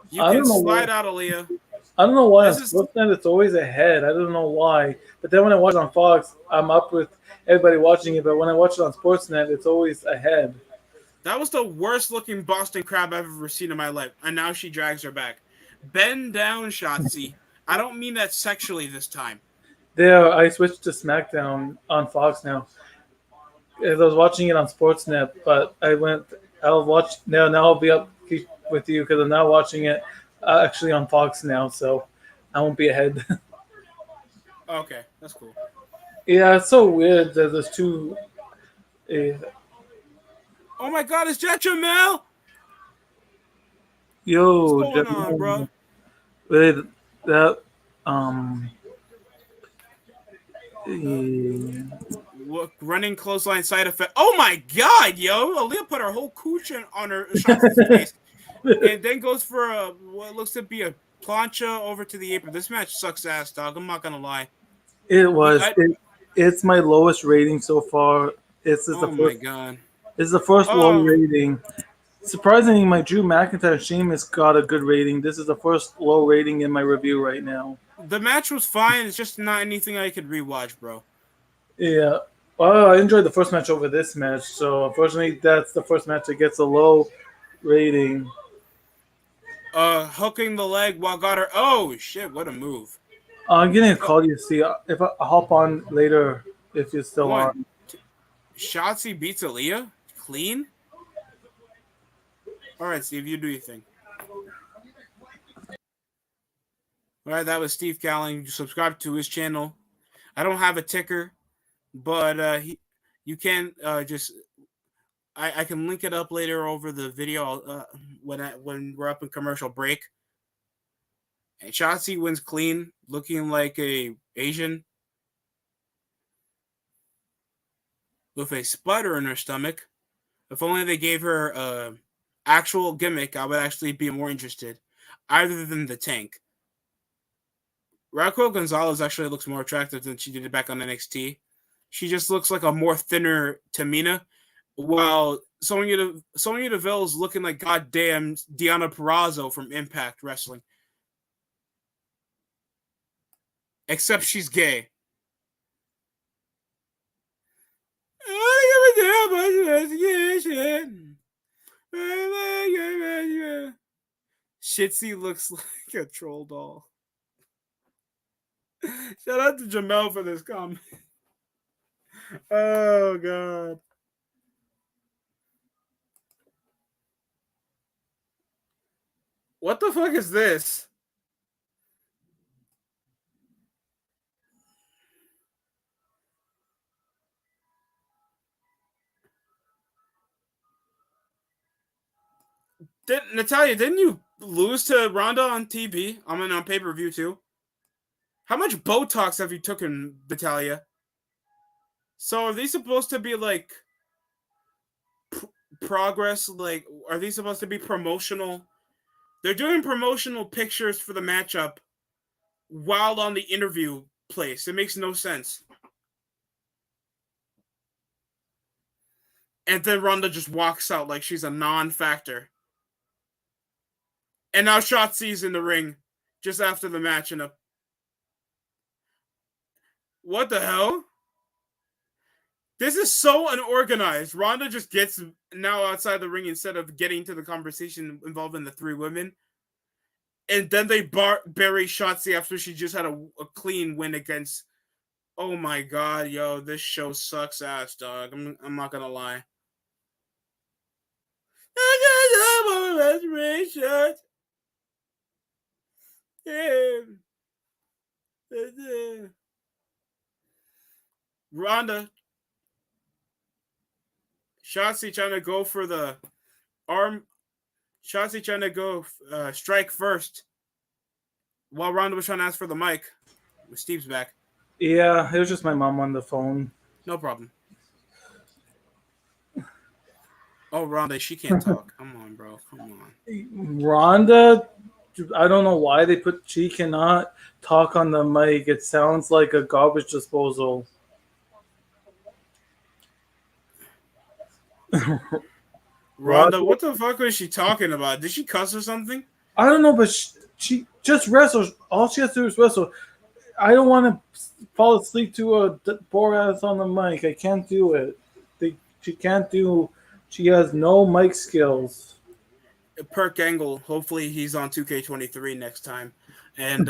You can slide out, Aaliyah. I don't know why on Sportsnet it's always ahead. I don't know why. But then when I watch it on Fox, I'm up with everybody watching it. But when I watch it on Sportsnet, it's always ahead. That was the worst looking Boston Crab I've ever seen in my life. And now she drags her back. Bend down, Shotzi. I don't mean that sexually this time. There, I switched to Smackdown on Fox now. As I was watching it on Sportsnet, but I'll watch now. Now I'll be up with you because I'm now watching it actually on Fox now, so I won't be ahead. Okay, that's cool. Yeah, it's so weird that there's two. Oh my God, it's Jet Jamel! Yo, what's going on, bro? Wait, that running clothesline side effect. Oh my God, yo! Aaliyah put her whole cooch on her Shotzi's face, and then goes for what looks to be a plancha over to the apron. This match sucks ass, dog. I'm not gonna lie. It's my lowest rating so far. My God! It's the first low rating. Surprisingly, my Drew McIntyre Sheamus got a good rating. This is the first low rating in my review right now. The match was fine. It's just not anything I could rewatch, bro. Yeah. Well, I enjoyed the first match over this match, so unfortunately, that's the first match that gets a low rating. Hooking the leg while got her. Oh shit! What a move! I'm getting a call. You see, if I hop on later, if you're still on. Shotzi beats Aaliyah clean. All right, Steve, you do your thing. All right, that was Steve Cowling. Subscribe to his channel. I don't have a ticker, but you can just I can link it up later over the video when we're up in commercial break. And Shotzi wins clean, looking like a Asian with a spider in her stomach. If only they gave her actual gimmick, I would actually be more interested, other than the tank. Raquel Gonzalez actually looks more attractive than she did back on NXT. She just looks like a more thinner Tamina, while Sonya Deville is looking like goddamn Deonna Purrazzo from Impact Wrestling. Except she's gay. Shitsy looks like a troll doll. Shout out to Jamel for this comment. Oh God. What the fuck is this? Natalia, didn't you lose to Ronda on TV. I mean, on pay-per-view too. How much Botox have you taken, Natalia? So are these supposed to be like progress? Like, are these supposed to be promotional? They're doing promotional pictures for the matchup while on the interview place. It makes no sense. And then Ronda just walks out like she's a non-factor. And now Shotzi's in the ring just after the match. What the hell? This is so unorganized. Ronda just gets now outside the ring instead of getting to the conversation involving the three women. And then they bury Shotzi after she just had a clean win against. Oh my god, yo, this show sucks ass, dog. I'm not gonna lie. Ronda, Shotzi trying to go for the arm. Shotzi trying to go strike first, while Ronda was trying to ask for the mic. Steve's back. Yeah, it was just my mom on the phone. No problem. Oh, Ronda, she can't talk. Come on, bro. Come on. Ronda, I don't know why she cannot talk on the mic. It sounds like a garbage disposal. Ronda, what the fuck was she talking about? Did she cuss or something? I don't know, but she just wrestles. All she has to do is wrestle. I don't want to fall asleep to a bore ass on the mic. I can't do it. She can't do. She has no mic skills. Perk Angle. Hopefully he's on 2K23 next time. And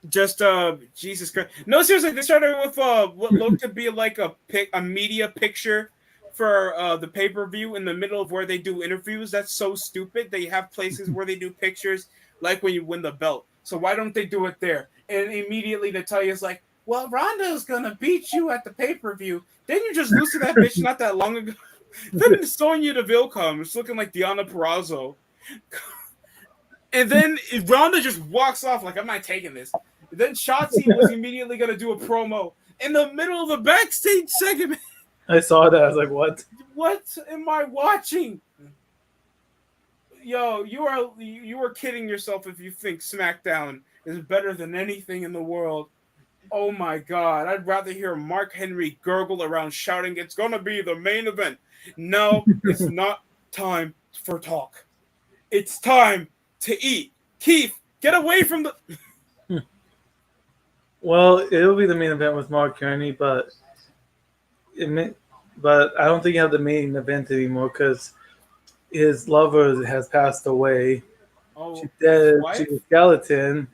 just Jesus Christ. No, seriously, they started with what looked to be like a media picture for the pay-per-view in the middle of where they do interviews. That's so stupid. They have places where they do pictures like when you win the belt. So why don't they do it there? And immediately Natalia's like, well, Ronda's gonna beat you at the pay-per-view. Didn't you just lose to that bitch not that long ago? Then Sonya Deville comes looking like Deonna Purrazzo. And then Ronda just walks off like, I'm not taking this. Then Shotzi was immediately gonna do a promo in the middle of the backstage segment. I saw that. I was like, what? What am I watching? Yo, you are kidding yourself if you think Smackdown is better than anything in the world. Oh my god, I'd rather hear Mark Henry gurgle around shouting, it's gonna be the main event. No, it's not time for talk. It's time to eat. Keith, get away from the... Well, it'll be the main event with Mark Henry, but I don't think you have the main event anymore because his lover has passed away. Oh, she's dead. She's a skeleton.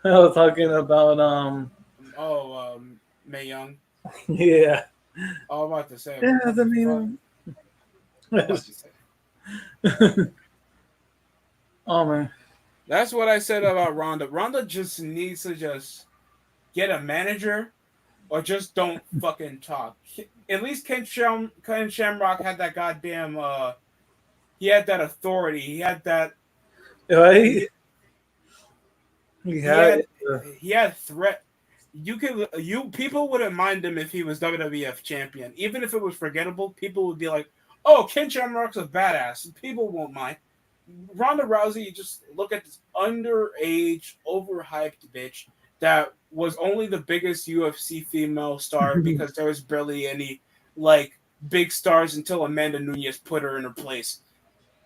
I was talking about Mae Young. Yeah. Oh, I'm about to say. Yeah, the main Oh man. That's what I said about Ronda. Ronda just needs to just get a manager or just don't fucking talk. At least Ken Shamrock had that goddamn he had that authority. He had that right. He had threat. People wouldn't mind him if he was WWF champion. Even if it was forgettable, people would be like, "Oh, Ken Shamrock's a badass." People won't mind. Ronda Rousey, you just look at this underage, overhyped bitch that was only the biggest UFC female star because there was barely any like big stars until Amanda Nunes put her in her place,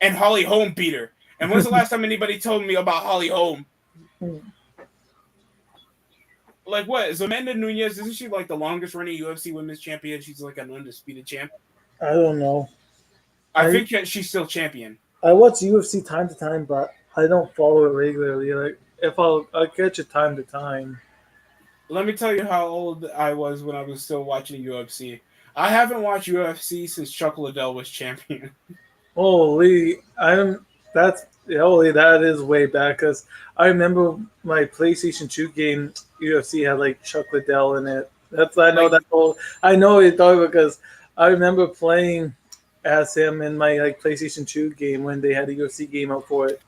and Holly Holm beat her. And when's the last time anybody told me about Holly Holm? Like, what is Amanda Nunes? Isn't she like the longest running UFC women's champion? She's like an undisputed champ. I don't know. I think she's still champion. I watch UFC time to time, but I don't follow it regularly. Like, if I'll catch it time to time. Let me tell you how old I was when I was still watching UFC. I haven't watched UFC since Chuck Liddell was champion. Holy, that is way back because I remember my PlayStation 2 game UFC had like Chuck Liddell in it. I know it's old because I remember playing as him in my like PlayStation 2 game when they had a UFC game out for it.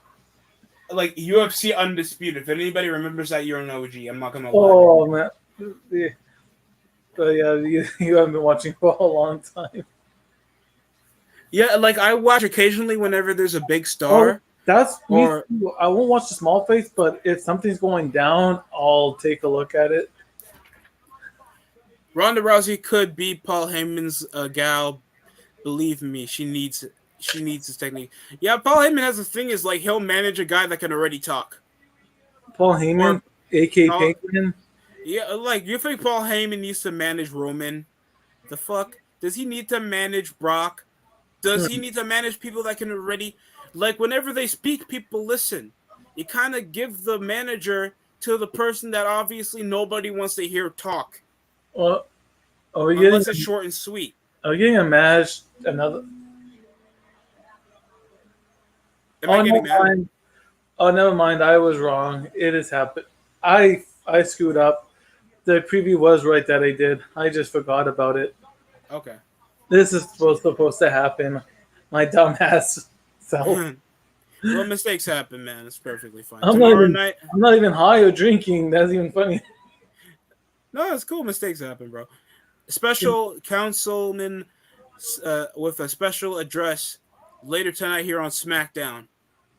Like UFC Undisputed. If anybody remembers that, you're an OG. I'm not gonna lie. Oh man, yeah, but yeah, you haven't been watching for a long time. Yeah, like I watch occasionally whenever there's a big Oh, star that's me or too. I won't watch the small face, but if something's going down, I'll take a look at it. Ronda Rousey could be Paul Heyman's gal. Believe me, she needs his technique. Yeah, Paul Heyman has the thing is like he'll manage a guy that can already talk. Paul Heyman, Or aka Paul, Penguin. yeah, like you think Paul Heyman needs to manage Roman? The fuck does he need to manage Brock? Does he need to manage people that can already like whenever they speak, people listen? You kind of give the manager to the person that obviously nobody wants to hear talk Well, are we getting unless it's short and sweet. are we getting a match? Another. Am I Oh, never getting mad? mind. Oh, never mind. I was wrong. It has happened. I screwed up. The preview was right that I did. I just forgot about it. Okay. This is supposed to happen. My dumbass self. Well, mistakes happen, man. It's perfectly fine. I'm not Tomorrow even. night, I'm not even high or drinking. That's even funny. no, it's cool. Mistakes happen, bro. Special councilman with a special address later tonight here on Smackdown.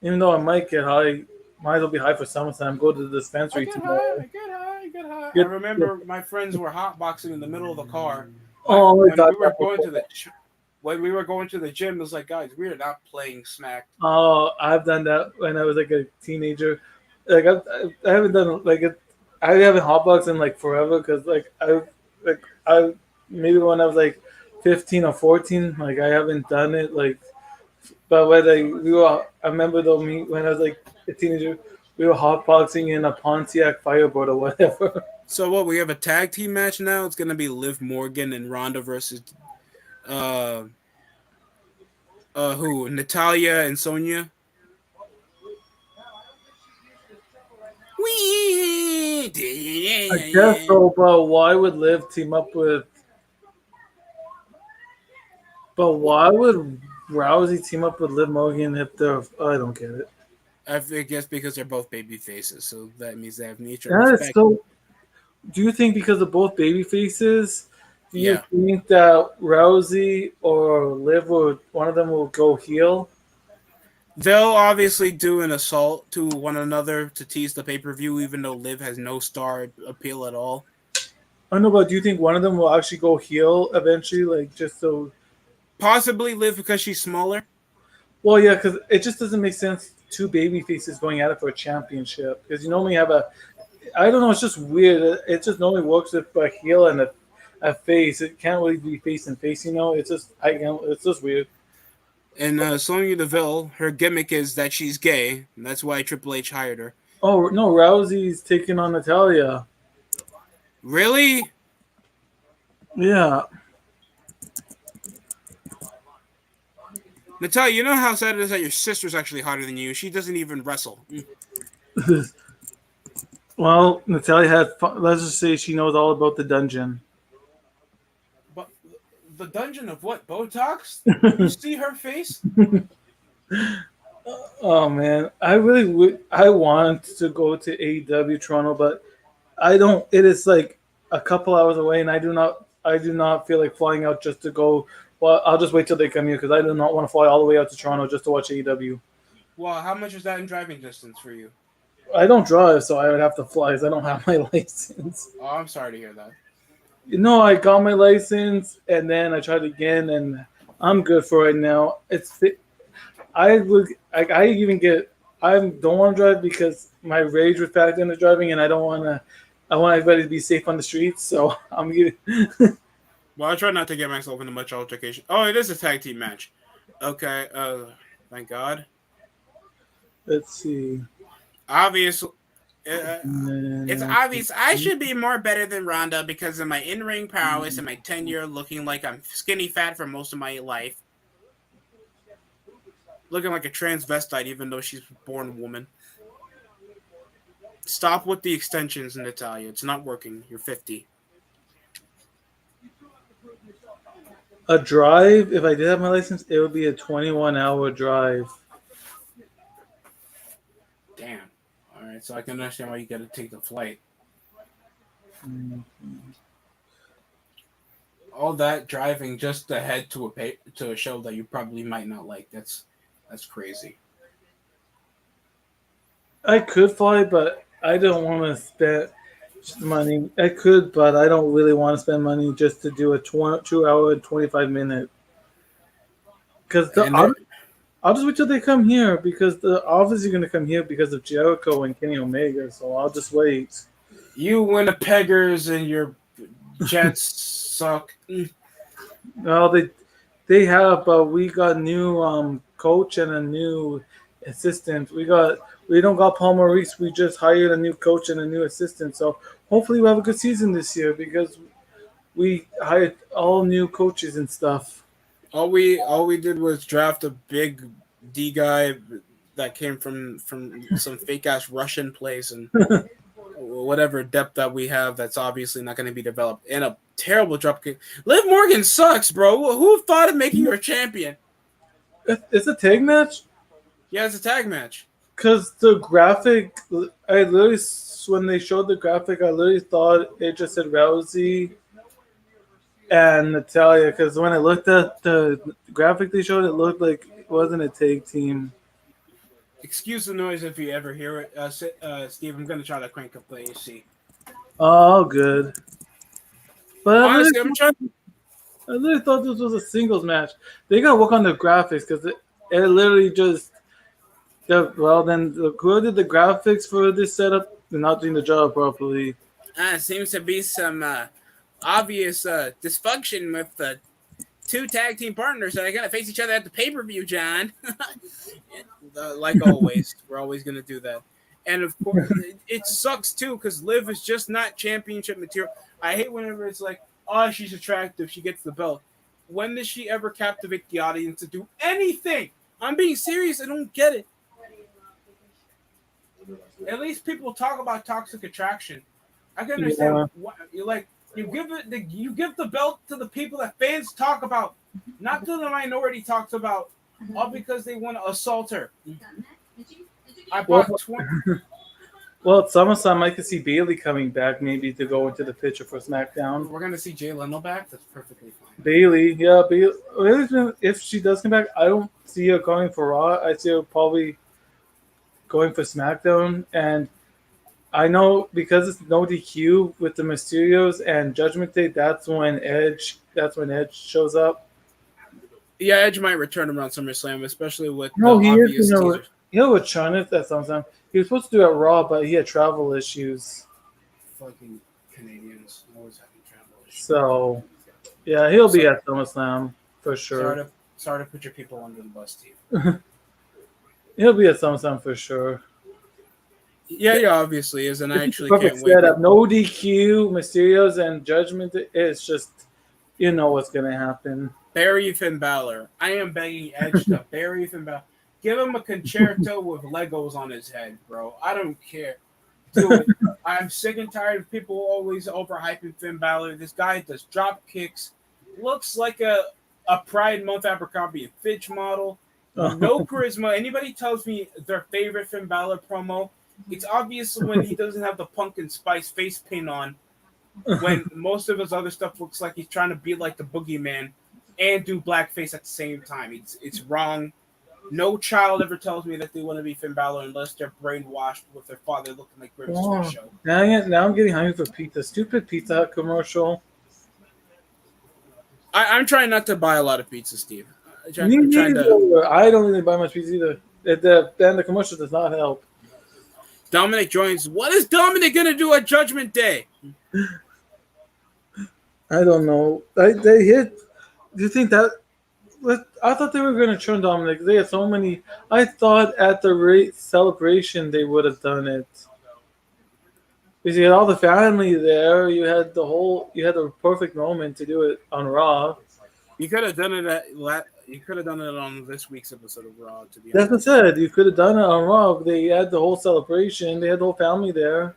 Even though I might get high, might as well be high for SummerSlam. Go to the dispensary tomorrow. I get high. I Get, get, remember my friends were hotboxing in the middle of the car. oh my When god. we were going to the gym, it was like, guys, we are not playing Smack. Oh, I've done that when I was like a teenager. Like I haven't done like it. I haven't hotboxed in like forever because I maybe when I was like 15 or 14, like I haven't done it like. But when I remember though me when I was like a teenager, we were hotboxing in a Pontiac Firebird or whatever. So what? We have a tag team match now. It's gonna be Liv Morgan and Ronda versus uh who? Natalia and Sonya. I guess so, but why would Liv team up with? But why would Rousey team up with Liv Morgan if they're? I don't get it. I guess because they're both baby faces, so that means they have mutual That is respect. so. Do you think because of both baby faces, do you Yeah, think that Rousey or Liv or one of them will go heel? they'll obviously do an assault to one another to tease the pay per view, even though Liv has no star appeal at all. I don't know, but do you think one of them will actually go heel eventually? Like just so. Possibly Liv because she's smaller. Well, yeah, because it just doesn't make sense. Two baby faces going at it for a championship because you normally have a. I don't know. It's just weird. It just normally works with a heel and a face. It can't really be face and face. You know. It's just It's just weird. And Sonya Deville, her gimmick is that she's gay, and that's why Triple H hired her. Oh no, Rousey's taking on Natalia. Really? Yeah. Natalia, you know how sad it is that your sister's actually hotter than you? She doesn't even wrestle. Well, Natalia had. Let's just say she knows all about the dungeon. But the dungeon of what? Botox? You see her face? Oh man, I really would. I want to go to AEW Toronto, but I don't. It is like a couple hours away, and I do not. I do not feel like flying out just to go. Well, I'll just wait till they come here because I do not want to fly all the way out to Toronto just to watch AEW. Well, how much is that in driving distance for you? I don't drive, so I would have to fly. Because I don't have my license. Oh, I'm sorry to hear that. You know, I got my license, and then I tried again, and I'm good for right now. I would. I even get. I don't want to drive because my rage would factor into driving, and I don't want to. I want everybody to be safe on the streets, so I'm gonna. Well, I try not to get myself into much altercation. Oh, it is a tag team match. Okay, thank God. Let's see. Obvious. It's Uh, obvious I should be more better than Ronda because of my in-ring prowess and my tenure looking like I'm skinny fat for most of my life. Looking like a transvestite even though she's born a woman. Stop with the extensions, Natalia. It's not working. You're 50. A drive, if I did have my license, it would be a 21-hour drive. Damn. All right, so I can understand why you got to take the flight. All that driving just to head to a show that you probably might not like. That's crazy. I could fly, but I don't want to spend money. I could, but I don't really want to spend money just to do a 2 hour and 25 minute. Because And it, I'll just wait till they come here because the office is going to come here because of Jericho and Kenny Omega. So I'll just wait. you Winnipeggers and your Jets suck. Well, they have, but we got new coach and a new assistant. We don't got Paul Maurice. We just hired a new coach and a new assistant. So hopefully we'll have a good season this year because we hired all new coaches and stuff. All we did was draft a big D guy that came from some fake ass Russian place and whatever depth that we have that's obviously not going to be developed in a terrible dropkick. Liv Morgan sucks, bro. Who thought of making her champion? It's a tag match. Yeah, it's a tag match. Because the graphic, I literally, when they showed the graphic, I literally thought it just said Rousey and Natalia. Because when I looked at the graphic they showed, it looked like it wasn't a tag team. Excuse the noise if you ever hear it, Steve. I'm gonna try to crank up the AC. Oh, good. But Honestly, I literally thought this was a singles match. They gotta work on the graphics because it literally just. Then who did the graphics for this setup? They're not doing the job properly. Seems to be some obvious dysfunction with the two tag team partners that are going to face each other at the pay-per-view, John. Like always, we're always going to do that. And of course, it sucks too because Liv is just not championship material. I hate whenever it's like, oh, she's attractive, she gets the belt. When does she ever captivate the audience to do anything? I'm being serious. I don't get it. At least people talk about toxic attraction. I can understand what you like. You give the belt to the people that fans talk about, not to the minority talks about, all because they want to assault her. I bought 20. Well, at SummerSlam, I could see Bayley coming back maybe to go into the picture for SmackDown. We're gonna see Jay Leno back. That's perfectly fine. Bayley. If she does come back, I don't see her going for Raw. I see her probably going for SmackDown, and I know because it's no DQ with the Mysterios and Judgment Day. That's when Edge shows up. Yeah, Edge might return around SummerSlam, especially with No, the he obvious is teasers. He'll return it at SummerSlam. He was supposed to do it at Raw, but he had travel issues. Fucking Canadians always having travel issues. So, yeah, he'll be at SummerSlam for sure. Sorry to put your people under the bus, Steve. He'll be at SummerSlam for sure. Yeah, obviously is, and I actually Perfect can't wait. setup. No DQ, Mysterios, and Judgment. It's just, you know what's gonna happen. Bury Finn Balor. I am begging Edge to bury Finn Balor. Give him a concerto with Legos on his head, bro. I don't care. Do it. I'm sick and tired of people always overhyping Finn Balor. This guy does drop kicks. Looks like a Pride Month Abercrombie and Fitch model. No charisma. Anybody tells me their favorite Finn Balor promo, it's obvious when he doesn't have the pumpkin spice face paint on, when most of his other stuff looks like he's trying to be like the boogeyman and do blackface at the same time. It's wrong. No child ever tells me that they want to be Finn Balor unless they're brainwashed with their father looking like Grimm's Show. Now I'm getting hungry for pizza. Stupid Pizza Hut commercial. I'm trying not to buy a lot of pizza, Steve. I don't really buy much pizza either. The commercial does not help. Dominic joins. What is Dominic going to do at Judgment Day? I don't know. They hit. Do you think that? I thought they were going to turn Dominic. They had so many. I thought at the celebration they would have done it. Because you had all the family there. You had the perfect moment to do it on Raw. You could have done it You could have done it on this week's episode of Raw. To be honest, that's what I said. You could have done it on Raw. They had the whole celebration. They had the whole family there.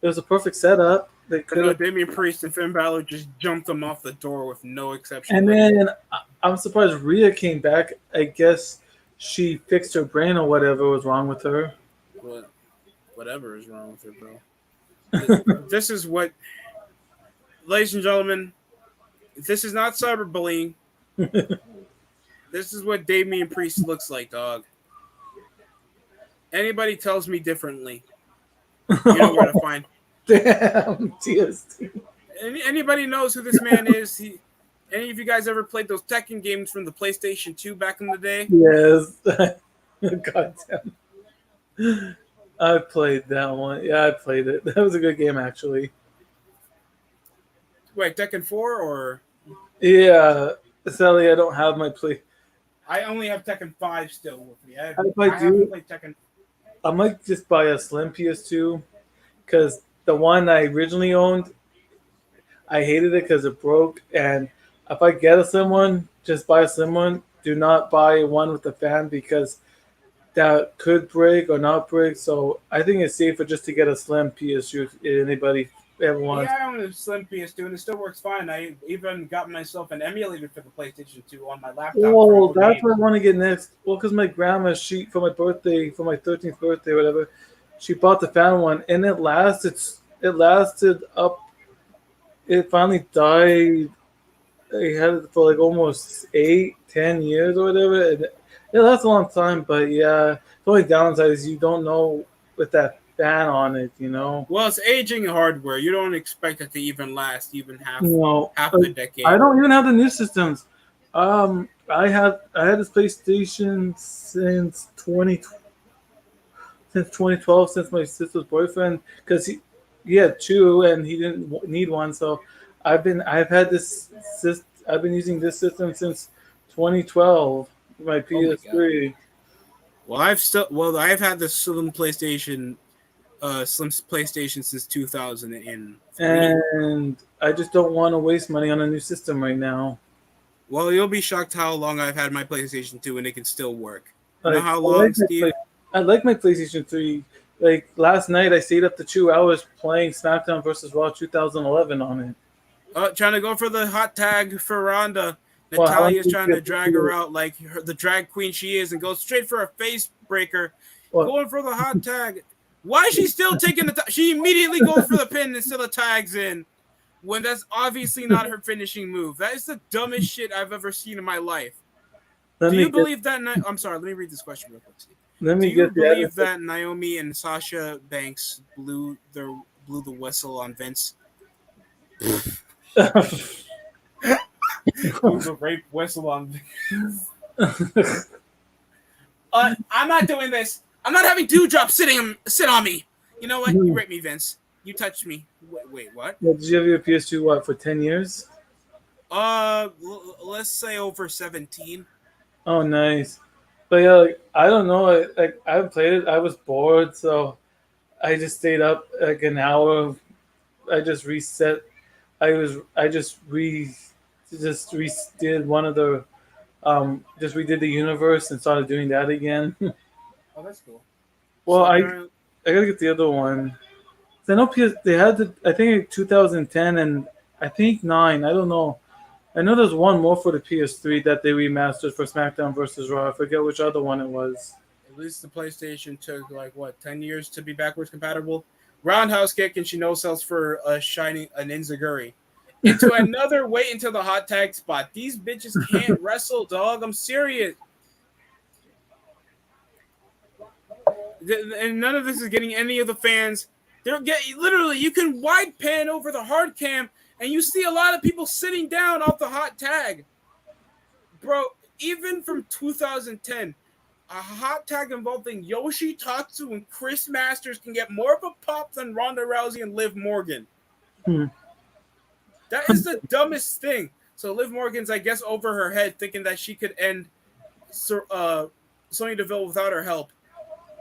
It was a perfect setup. They But could no, have. Damian Priest and Finn Balor just jumped them off the door with no exception. And then I'm surprised Rhea came back. I guess she fixed her brain or whatever was wrong with her. What, whatever is wrong with her, bro. This is what, ladies and gentlemen, this is not cyberbullying. This is what Damian Priest looks like, dog. Anybody tells me differently, you know where to find. Damn, DST. Anybody knows who this man is. Any of you guys ever played those Tekken games from the PlayStation 2 back in the day? Yes. God damn. I played that one. Yeah, I played it. That was a good game, actually. Wait, Tekken 4 or? Yeah. Sadly, I don't have my play. I only have Tekken 5 still with me. I do, haven't played Tekken. I might just buy a slim PS2 because the one I originally owned, I hated it because it broke. And if I get a slim one, just buy a slim one. Do not buy one with a fan because that could break or not break. So I think it's safer just to get a slim PS2 if anybody ever wants. Yeah, I own a slim PS2 and it still works fine. I even got myself an emulator for the PlayStation 2 on my laptop. Oh, that's what I want to get next. Well, because my grandma, for my birthday, for my 13th birthday, whatever, she bought the fan one, and it lasted. It lasted up. It finally died. I had it for like almost 8-10 years or whatever. And it lasts a long time, but yeah, the only downside is you don't know with that fan on it, you know. Well, it's aging hardware. You don't expect it to even last half a decade. I don't even have the new systems. I had this PlayStation since 2012, since my sister's boyfriend, because he had two and he didn't need one. So I've been using this system since 2012. My PS3. Well, I've had the slim PlayStation since 2003. And I just don't want to waste money on a new system right now. Well, you'll be shocked how long I've had my PlayStation 2 and it can still work. You know how long, Steve? I like my PlayStation 3. Like last night, I stayed up to 2 hours playing Smackdown versus Raw 2011 on it. Trying to go for the hot tag for Ronda. Natalia's trying to drag her out like the drag queen she is and goes straight for a face breaker. Going for the hot tag. Why is she still taking the she immediately goes for the pin instead of tags in when that's obviously not her finishing move. That is the dumbest shit I've ever seen in my life. Do you believe that? I'm sorry, let me read this question real quick, Steve. Do you believe that Naomi and Sasha Banks blew the whistle on Vince? Blew the rape whistle on Vince. I'm not doing this. I'm not having Dewdrop sit on me. You know what? You raped me, Vince. You touched me. Wait, what? Did you have your PS2 for 10 years? Let's say over 17. Oh, nice. But yeah, I don't know. I haven't played it. I was bored, so I just stayed up like an hour. I just reset. I just redid one of the just redid the universe and started doing that again. Oh, that's cool. Well, I gotta get the other one. I know they had I think 2010 and I think 9. I don't know. I know there's one more for the PS3 that they remastered for SmackDown versus Raw. I forget which other one it was. At least the PlayStation took 10 years to be backwards compatible. Roundhouse kick and she no sells for an Enziguri. Into another wait until the hot tag spot. These bitches can't wrestle, dog. I'm serious. And none of this is getting any of the fans. Literally, you can wide pan over the hard cam and you see a lot of people sitting down off the hot tag. Bro, even from 2010, a hot tag involving Yoshitatsu and Chris Masters can get more of a pop than Ronda Rousey and Liv Morgan. That is the dumbest thing. So Liv Morgan's, I guess, over her head thinking that she could end Sonya Deville without her help.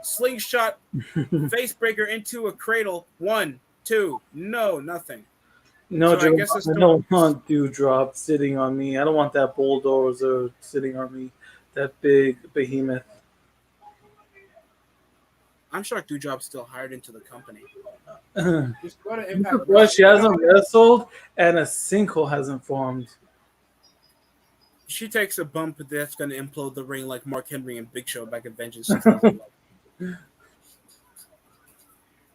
Slingshot, face breaker into a cradle. 1, 2, no, nothing. No, so I don't want Dewdrop sitting on me. I don't want that bulldozer sitting on me. That big behemoth. I'm shocked Doudrop's still hired into the company. I'm Just go to Impact surprised she Wrestling. You know hasn't how wrestled and a sinkhole hasn't formed. she takes a bump that's going to implode the ring like Mark Henry and Big Show back in Vengeance 2011.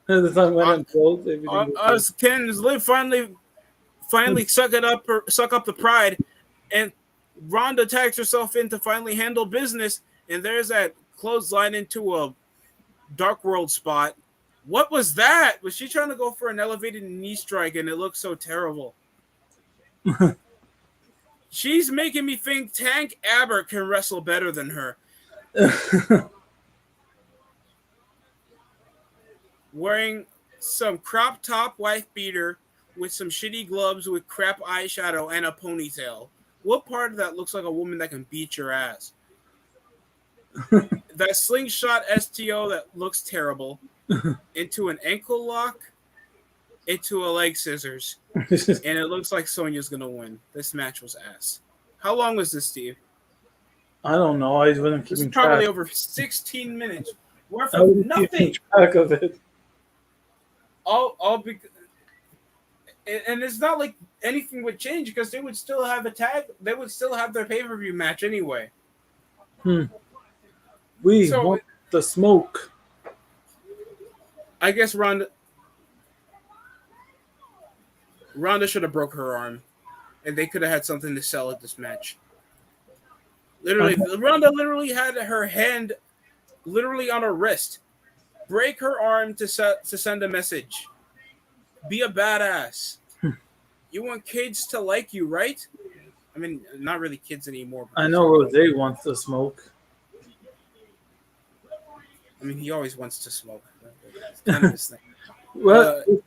The time when Uh, it goes, everything goes. us can Liv finally suck up the pride, and Ronda tags herself in to finally handle business, and there's that clothesline into a Dark World spot. What was that? Was she trying to go for an elevated knee strike, and it looked so terrible? She's making me think Tank Abbott can wrestle better than her. Wearing some crop top wife beater with some shitty gloves with crap eyeshadow and a ponytail. What part of that looks like a woman that can beat your ass? That slingshot STO that looks terrible into an ankle lock, into a leg scissors, and it looks like Sonya's gonna win. This match was ass. How long was this, Steve? I don't know. I wasn't This is keeping probably track. over 16 minutes worth I of wasn't keeping nothing. track of it. All because, and it's not like anything would change because they would still have a tag. They would still have their pay-per-view match anyway. We So want the smoke. I guess Ronda should have broke her arm, and they could have had something to sell at this match. Literally, Ronda literally had her hand literally on her wrist. Break her arm to send a message. Be a badass. You want kids to like you, right? I mean, not really kids anymore. I know Rose wants the smoke. I mean, he always wants to smoke. It's kind of his thing.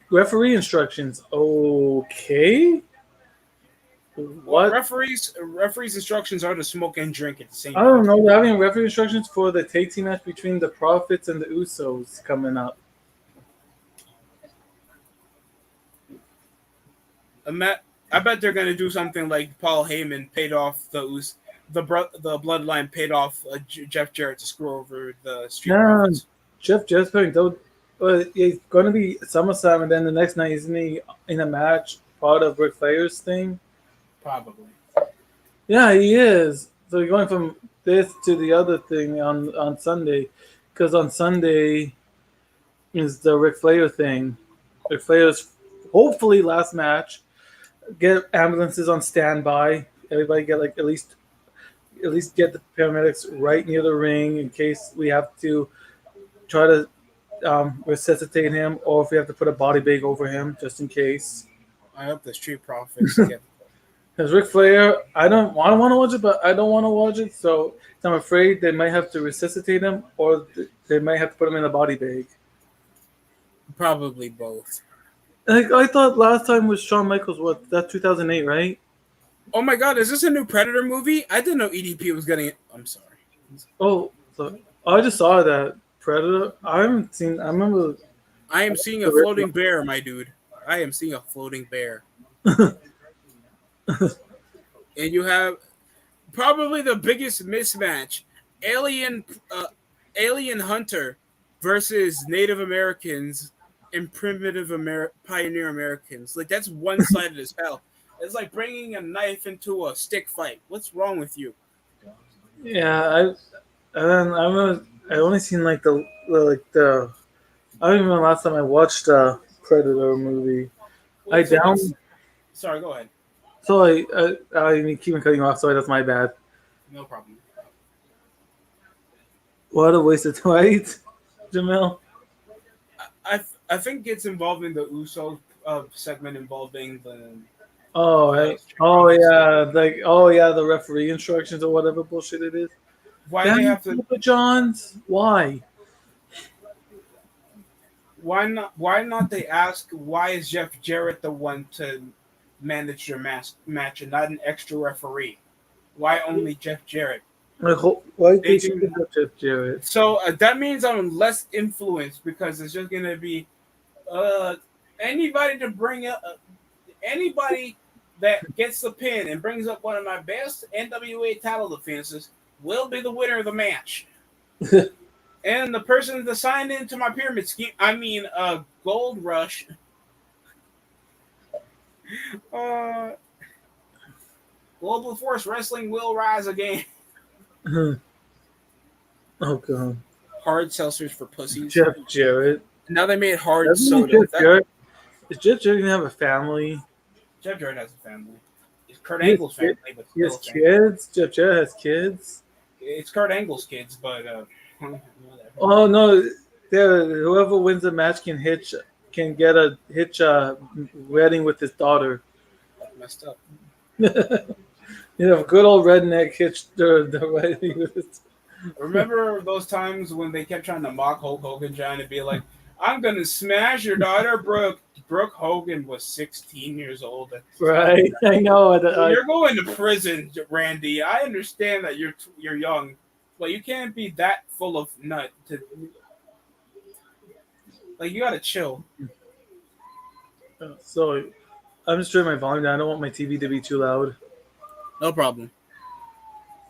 Referee instructions. Okay. What? Referees' instructions are to smoke and drink at the same I time. don't know. They're having referee instructions for the tag team match between the Profits and the Usos coming up. I bet they're gonna do something like Paul Heyman paid off the bloodline paid off Jeff Jarrett to screw over the Street Profits. Jeff Jarrett's though. He's going to be SummerSlam, and then the next night he's in a match part of Ric Flair's thing. Probably. Yeah, he is. So you're going from this to the other thing on Sunday, because on Sunday is the Ric Flair thing. Ric Flair's hopefully last match. Get ambulances on standby. Everybody get like at least get the paramedics right near the ring in case we have to try to resuscitate him, or if we have to put a body bag over him just in case. I hope the Street Profits get. Because Ric Flair, I don't want to watch it, but I don't want to watch it, so I'm afraid they might have to resuscitate him, or they might have to put him in a body bag. Probably both. Like, I thought last time was Shawn Michaels. What, that's 2008, right? Oh my God, is this a new Predator movie? I didn't know EDP was getting it. I'm sorry. Oh, so I just saw that Predator. I haven't seen. I remember. I am seeing a floating bear, my dude. I am seeing a floating bear. And you have probably the biggest mismatch: alien hunter versus Native Americans and primitive pioneer Americans. Like, that's one-sided as hell. It's like bringing a knife into a stick fight. What's wrong with you? Yeah, I remember. I only seen like the. I don't even remember last time I watched a Predator movie. Sorry, go ahead. So I keep on cutting off. Sorry, that's my bad. No problem. What a waste of time, Jamel. I think it's involving the Uso segment involving the. Oh, right. The referee instructions or whatever bullshit it is. Why they have to? Johns? Why? Why not? They ask why is Jeff Jarrett the one to manage your match and not an extra referee? Why only Jeff Jarrett? Why they should Jeff Jarrett? So that means I'm less influenced because it's just gonna be anybody to bring up anybody that gets the pin and brings up one of my best NWA title defenses will be the winner of the match. And the person that signed into my pyramid scheme, Gold Rush. Uh, Global Force Wrestling will rise again. Oh god. Hard seltzers for pussies. Jeff Jarrett. Now they made hard Doesn't soda. Is Jeff Jarrett gonna have a family? Jeff Jarrett has a family. It's Kurt He has Angle's family, but He has still a family. kids. Jeff Jarrett has kids. It's Kurt Angle's kids, but whatever. Oh no! Whoever wins the match can get a wedding with his daughter. That's messed up. You know, good old redneck hitch the wedding with his. Remember those times when they kept trying to mock Hulk Hogan, trying to be like, "I'm gonna smash your daughter, Brooke." Brooke Hogan was 16 years old. Right, I know. You're going to prison, Randy. I understand that you're young, but you can't be that full of nut. You gotta chill. So, I'm just turning my volume down. I don't want my TV to be too loud. No problem.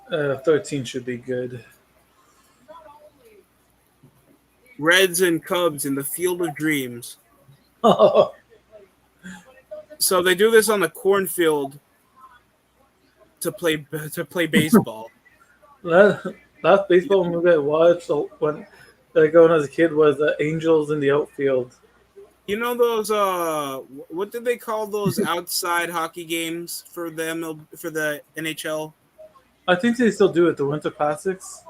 13 should be good. Reds and Cubs in the Field of Dreams. So they do this on the cornfield to play baseball. Last baseball movie I watched when I was a kid was Angels in the Outfield. You know those what did they call those outside hockey games for the NHL? I think they still do it, the Winter Classics.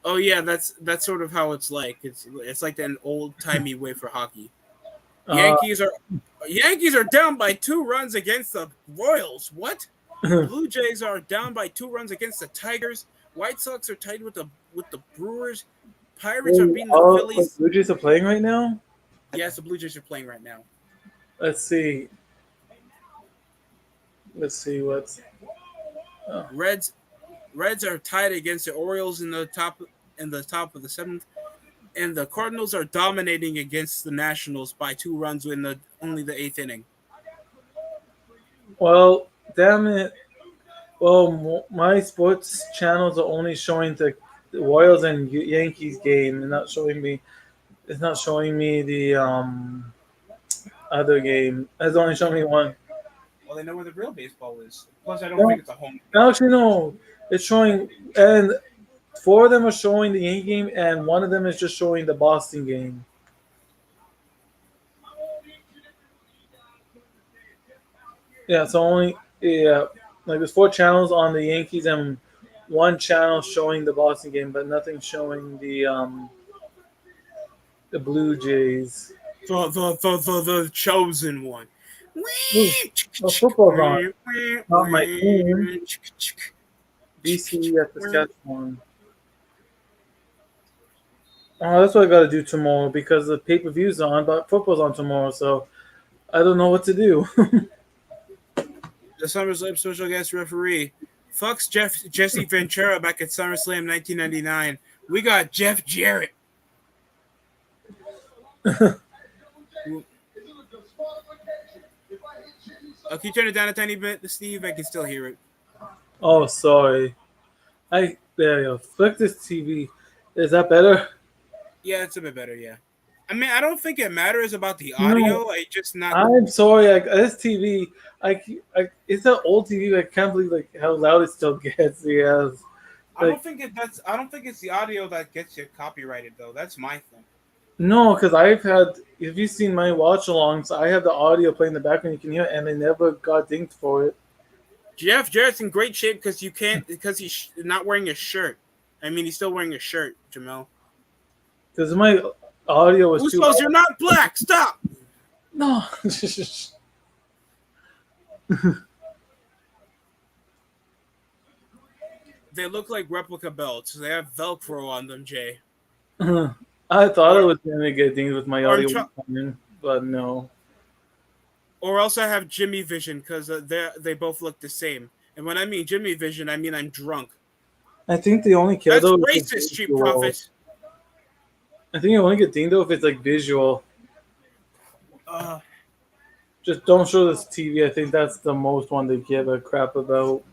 Oh yeah, that's sort of how it's like. It's like an old timey way for hockey. Yankees are down by 2 runs against the Royals. What? Blue Jays are down by 2 runs against the Tigers. White Sox are tied with the Brewers. Pirates are beating the Phillies. Blue Jays are playing right now? Yes, the Blue Jays are playing right now. Let's see what's Reds are tied against the Orioles in the top of the 7th, and the Cardinals are dominating against the Nationals by 2 runs in only the 8th inning. Well, damn it. Well, my sports channels are only showing the Royals and Yankees game, and it's not showing me the other game. It's only showing me one. Well, they know where the real baseball is. Plus, I don't think it's a home game. Actually, no. It's showing, and 4 of them are showing the Yankee game, and 1 of them is just showing the Boston game. Yeah, there's 4 channels on the Yankees and 1 channel showing the Boston game, but nothing showing the Blue Jays. The chosen one. Football's on. Not my team. BC at the Saskatchewan. Oh, that's what I got to do tomorrow because the pay-per-view's on, but football's on tomorrow, so I don't know what to do. The SummerSlam special guest referee. Fucks Jesse Ventura back at SummerSlam 1999. We got Jeff Jarrett. Can you turn it down a tiny bit, Steve? I can still hear it. Oh, sorry. There you go. Flick this TV. Is that better? Yeah, it's a bit better, yeah. I mean, I don't think it matters about the audio. No, I'm sorry. This TV, it's an old TV. I can't believe how loud it still gets. Yeah. I don't think it's the audio that gets you copyrighted though. That's my thing. No, because if you've seen my watch-alongs, I have the audio playing in the background. You can hear it, and they never got dinged for it. Jeff Jarrett's in great shape because he's not wearing a shirt. I mean, he's still wearing a shirt, Jamel. Because my audio was too loud. You're not black. Stop. No. They look like replica belts. They have Velcro on them, Jay. I thought I was going to get dinged with my audio, but no. Or else I have Jimmy Vision because they both look the same. And when I mean Jimmy Vision, I mean I'm drunk. I think they only care. That's racist, cheap prophet. I think you only get dinged though if it's visual. Just don't show this TV. I think that's the most one they give a crap about.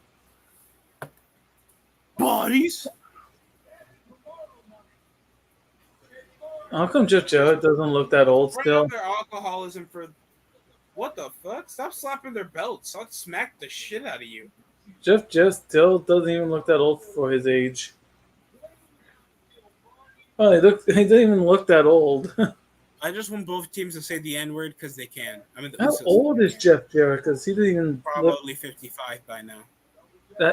Bodies. How come Jeff Jarrett doesn't look that old Bring up still? their alcoholism for what the fuck? Stop slapping their belts. I'll smack the shit out of you. Jeff Jarrett still doesn't even look that old for his age. Oh, he doesn't even look that old. I just want both teams to say the N word because they can. I mean, the How Usos old is can. Jeff Jarrett? Because he didn't even look. Probably 55 by now.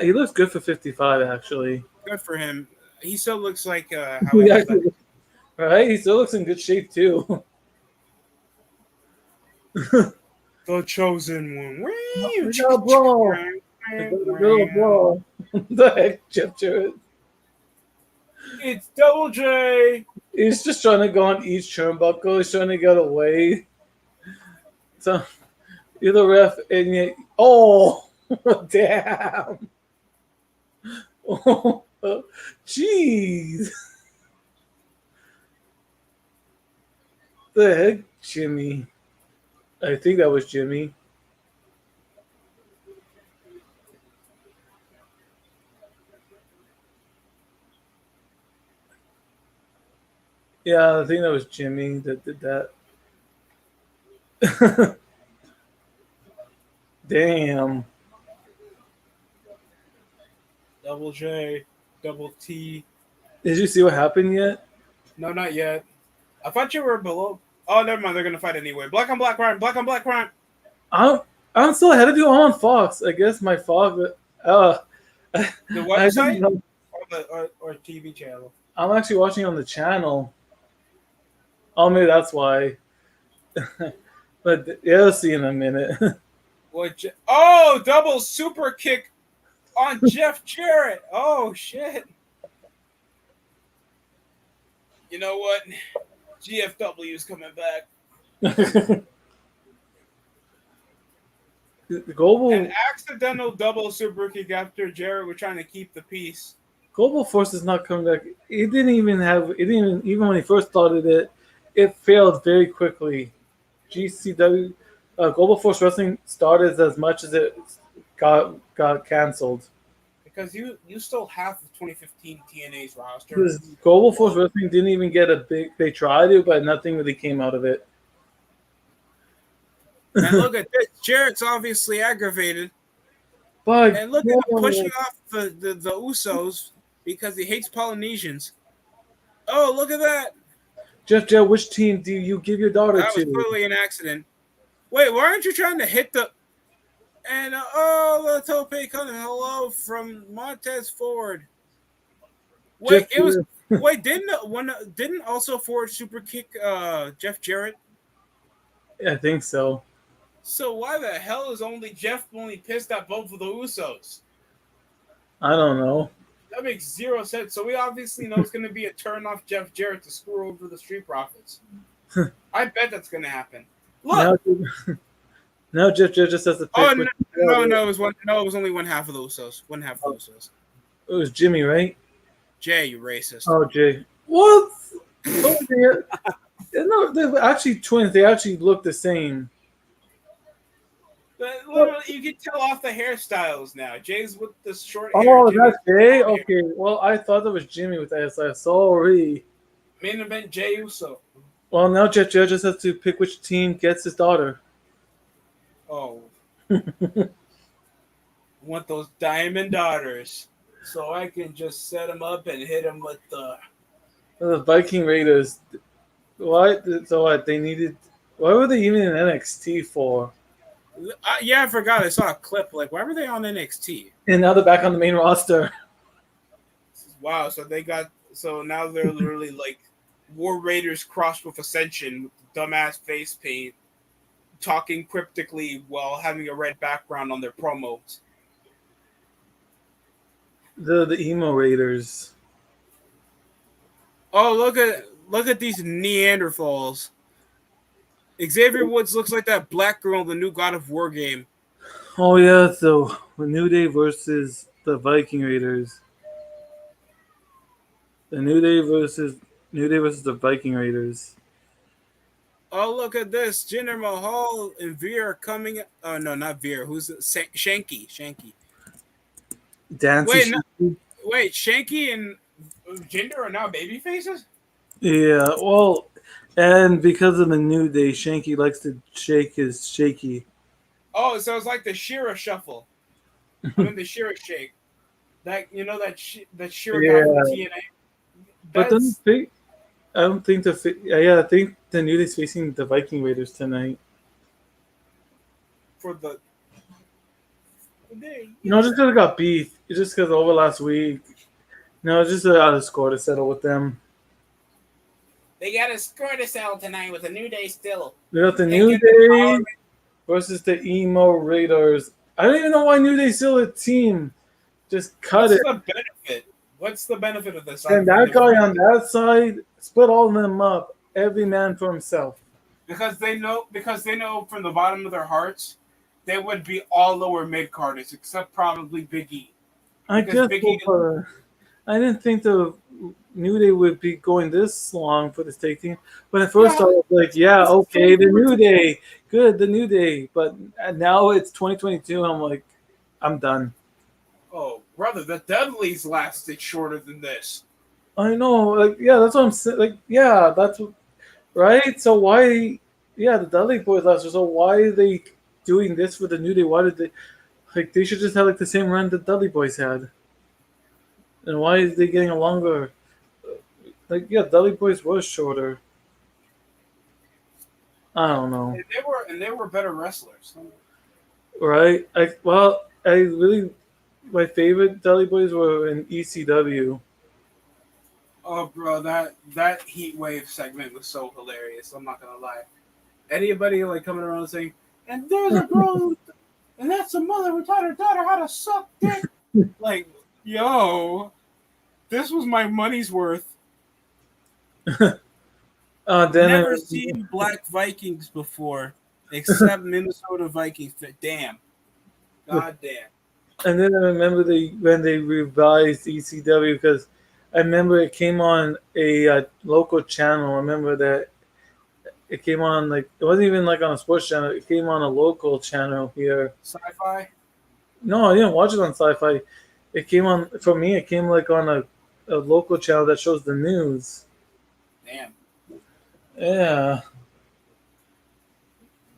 He looks good for 55, actually. Good for him. He still looks like how He he left. actually, right? He still looks in good shape too. The chosen one. We got a brawl. We got a little brawl. The heck, Jeff Jarrett? It's Double J. He's just trying to go on each turnbuckle. He's trying to get away. So you're the ref, and yet, oh, damn. Oh, jeez. The heck, Jimmy? I think that was Jimmy. Yeah, I think that was Jimmy that did that. Damn. Double J. Double T. Did you see what happened yet? No, not yet. I thought you were below. Oh, never mind. They're gonna fight anyway. Black on black crime. Black on black crime. I'm still ahead of you. I'm on Fox. I guess my Fox. The I website don't know. or TV channel. I'm actually watching on the channel. Oh, maybe that's why. But yeah, I'll see in a minute. What? Oh, double super kick on Jeff Jarrett. Oh shit. You know what? GFW is coming back. Global An accidental double super kick after Jarrett was trying to keep the peace. Global Force is not coming back. It didn't even have. It didn't even when he first started it. It failed very quickly. GCW, Global Force Wrestling started as much as it got canceled. Because you stole half of 2015 TNA's roster. Because Global Force Wrestling didn't even get a big. They tried it, but nothing really came out of it. And look at this. Jarrett's obviously aggravated. But And look at him pushing off the Usos because he hates Polynesians. Oh, look at that. Jeff Jarrett, which team do you give your daughter That was to? clearly an accident. Wait, why aren't you trying to hit the... And, the tope coming. Hello from Montez Ford. Wait, Jeff Wait, didn't also Ford super kick Jeff Jarrett? I think so. So why the hell is Jeff only pissed at both of the Usos? I don't know. That makes zero sense. So we obviously know it's going to be a turn off Jeff Jarrett to screw over the Street Profits. I bet that's going to happen. Look. Now Jeff Jarrett just has to pick. Oh no! It was one. No, it was only one half of the Usos. One half of the Usos. It was Jimmy, right? Jay, you racist. Oh, Jay. What? No, they're actually twins. They actually look the same. But literally, you can tell off the hairstyles now. Jay's with the short hair. Oh, that's Jay? Okay. Well, I thought that was Jimmy with the hairstyle. Sorry. Main event Jay Uso. Well, now Jeff Jarrett just has to pick which team gets his daughter. Oh. Want those diamond daughters. So I can just set them up and hit them with The Viking Raiders. Why? So what? They needed. Why were they even in NXT for? Yeah, I forgot. I saw a clip. Like, why were they on NXT? And now they're back on the main roster. Wow. So now they're literally like War Raiders crossed with Ascension with dumbass face paint, talking cryptically while having a red background on their promos. The emo Raiders. Oh, look at these Neanderthals. Xavier Woods looks like that black girl in the new God of War game. Oh yeah, so New Day versus the Viking Raiders. The New Day versus the Viking Raiders. Oh, look at this. Jinder Mahal and Veer coming. Oh, no, not Veer. Who's it? Shanky. Wait, Shanky and Jinder are now baby faces? Yeah, well, and because of the New Day, Shanky likes to shake his shaky. Oh, so it's like the Shira shuffle. I mean the Shira shake. That that Shira guy from Yeah, TNA. but then That's I don't think yeah, I think the New Day's facing the Viking Raiders tonight. for the day. No, just because I got beef. It's just because over last week. No, it's just out of score to settle with them. They got a score to settle tonight with a New Day still. We got the And New get the power. Day versus the Emo Raiders. I don't even know why New Day's still a team. Just cut What's it. the benefit? What's the benefit of this other And than that they guy want on that side, split all of them up. Every man for himself. because they know from the bottom of their hearts they would be all lower mid carders except probably Big E. I Because guess Big so, E but I didn't think the New Day would be going this long for this take team. But at first I yeah, was like, yeah, this is okay, the they were New Day. Good, the New Day. But now it's 2022. I'm like, I'm done. oh brother, the Dudleys lasted shorter than this. I know. Like, yeah, that's what I'm saying. Like, yeah, that's right. So why, yeah, the Dudley Boys last year. So why are they doing this for the New Day? Why did they, like, they should just have, like, the same run the Dudley Boys had. And why is they getting a longer? Like, yeah, Dudley Boys was shorter. I don't know, And they were better wrestlers. right? I really my favorite Dudley Boys were in ECW. Oh bro, that Heat Wave segment was so hilarious. I'm not gonna lie. Anybody like coming around and saying, and there's a girl, and that's a mother who taught her daughter how to suck dick. Like, yo, this was my money's worth. Then Never seen Black Vikings before, except Minnesota Vikings. Damn, god damn. and then I remember when they revised ECW because I remember it came on a local channel. I remember that it came on like it wasn't even like on a sports channel. It came on a local channel here. Sci-fi. No, I didn't watch it on Sci-Fi. It came on for me. It came like on a local channel that shows the news. Damn. Yeah,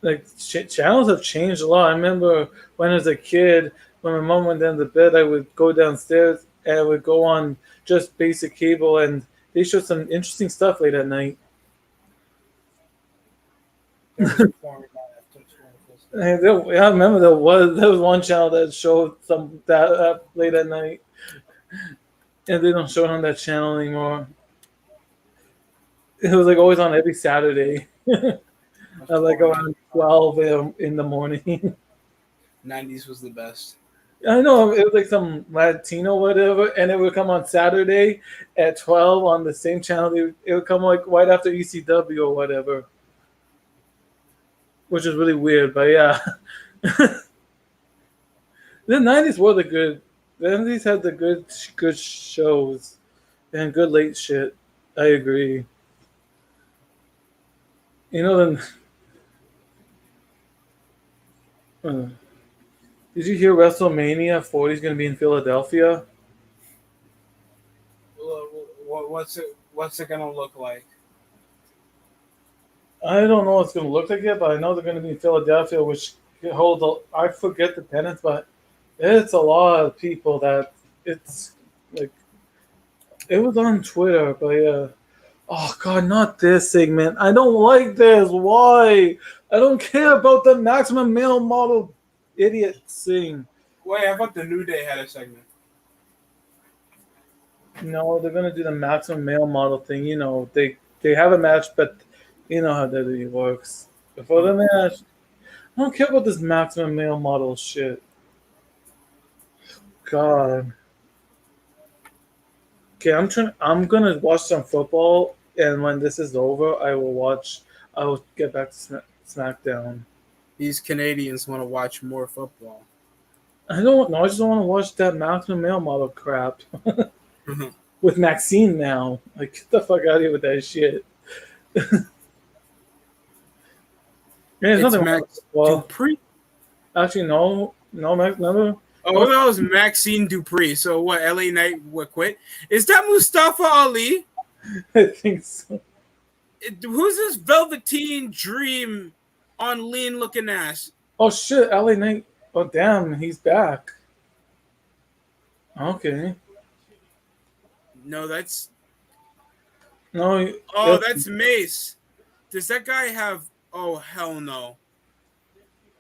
like channels have changed a lot. I remember when I was a kid, when my mom went down to bed, I would go downstairs and I would go on just basic cable, and they showed some interesting stuff late at night. There was a porn And yeah, I remember there was one channel that showed some that late at night, and they don't show it on that channel anymore. It was like always on every Saturday at like around 12 in the morning. 90s was the best. I know it was like some Latino whatever, and it would come on Saturday at 12 on the same channel. It would come like right after ECW or whatever, which is really weird. But yeah, the 90s were the good. The 90s had the good shows and good late shit. I agree. You know then. Did you hear WrestleMania 40 is going to be in Philadelphia? What's it gonna look like? I don't know what it's going to look like yet, but I know they're going to be in Philadelphia, which holds. I forget the tenants, but it's a lot of people that it's like. It was on Twitter, but yeah. Oh God, not this segment. I don't like this. Why? I don't care about the maximum male model idiot thing. Wait, I thought the New Day had a segment. No, they're gonna do the maximum male model thing. You know, they have a match, but you know how WWE works. Before the match, I don't care about this maximum male model shit. God. Okay, I'm gonna watch some football, and when this is over, I will watch. I will get back to Smackdown. These Canadians want to watch more football. I don't know. I just don't want to watch that maximum male model crap with Maxine now. Like, get the fuck out of here with that shit. There's It's nothing wrong with Max football. Dupree. Actually, no, Max. Remember? Oh, that was Maxine Dupree. So what? LA Knight what quit? Is that Mustafa Ali? I think so. Who's this Velveteen Dream on lean looking ass? Oh shit, LA Knight. Oh damn, he's back. Okay. No, that's No, oh, that's that's Mace. Does that guy have? Oh hell no.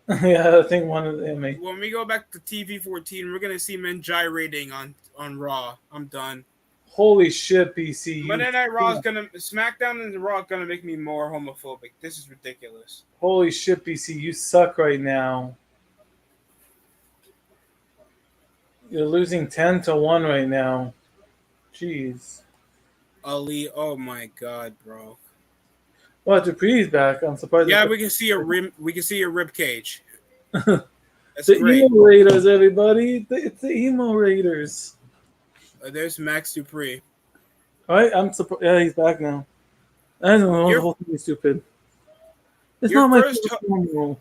yeah. I think one of them. When we go back to TV 14, we're gonna see men gyrating on Raw. I'm done. Holy shit, BC. Monday Night Raw is gonna SmackDown and Raw are gonna make me more homophobic. This is ridiculous. Holy shit, BC. You suck right now. You're losing 10-1 right now. Jeez. Ali, oh my god, bro. Well, Dupree's back. I'm surprised. Yeah, we can see a rib. We can see a rib cage. That's the great. Emo Raiders, everybody. It's the Emo Raiders. There's Max Dupree. All right, I'm surprised. Yeah, he's back now. I don't know. The whole thing is stupid. It's Your not my first promo.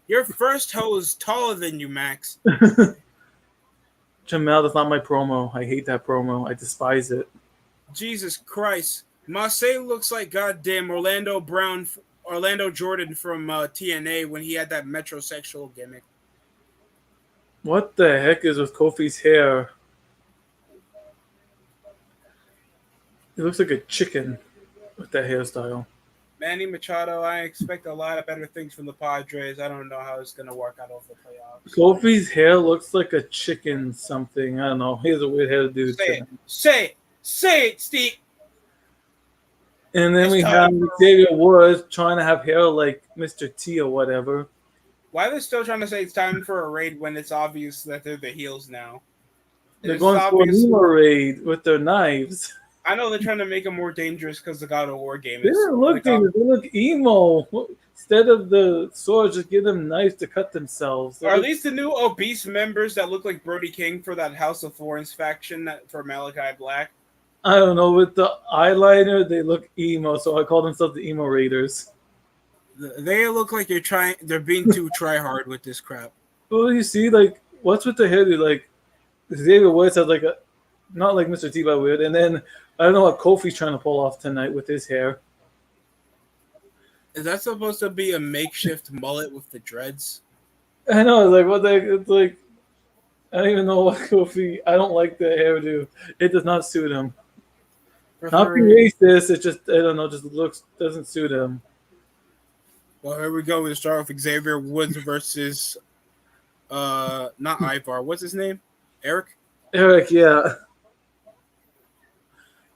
Your first hoe is taller than you, Max. Jamel, that's not my promo. I hate that promo. I despise it. Jesus Christ. Marseille looks like goddamn Orlando Jordan from TNA when he had that metrosexual gimmick. What the heck is with Kofi's hair? He looks like a chicken with that hairstyle. Manny Machado, I expect a lot of better things from the Padres. I don't know how it's going to work out over the playoffs. Kofi's hair looks like a chicken something. I don't know. He has a weird hair, dude. Say it, Steve. And then we have Xavier Woods trying to have hair like Mr. T or whatever. Why are they still trying to say it's time for a raid when it's obvious that they're the heels now? They're going for a new raid with their knives. I know they're trying to make them more dangerous because the God of War game They is. don't look dangerous. They look emo. Instead of the swords, just give them knives to cut themselves. Are these the new obese members that look like Brody King for that House of Thorns faction for Malachi Black? I don't know. With the eyeliner, they look emo, so I call themselves the Emo Raiders. They look like they're being too try hard with this crap. Well, you see, like, what's with the hair? Dude? Like, Xavier Woods has like a, not like Mr. T, but weird. And then I don't know what Kofi's trying to pull off tonight with his hair. Is that supposed to be a makeshift mullet with the dreads? I know. It's like, what the heck? It's like, I don't even know what Kofi. I don't like the hairdo. It does not suit him. Not being racist. It just, I don't know, just doesn't suit him. Well, here we go. We'll start with Xavier Woods versus, not Ivar. What's his name? Eric? Eric, yeah.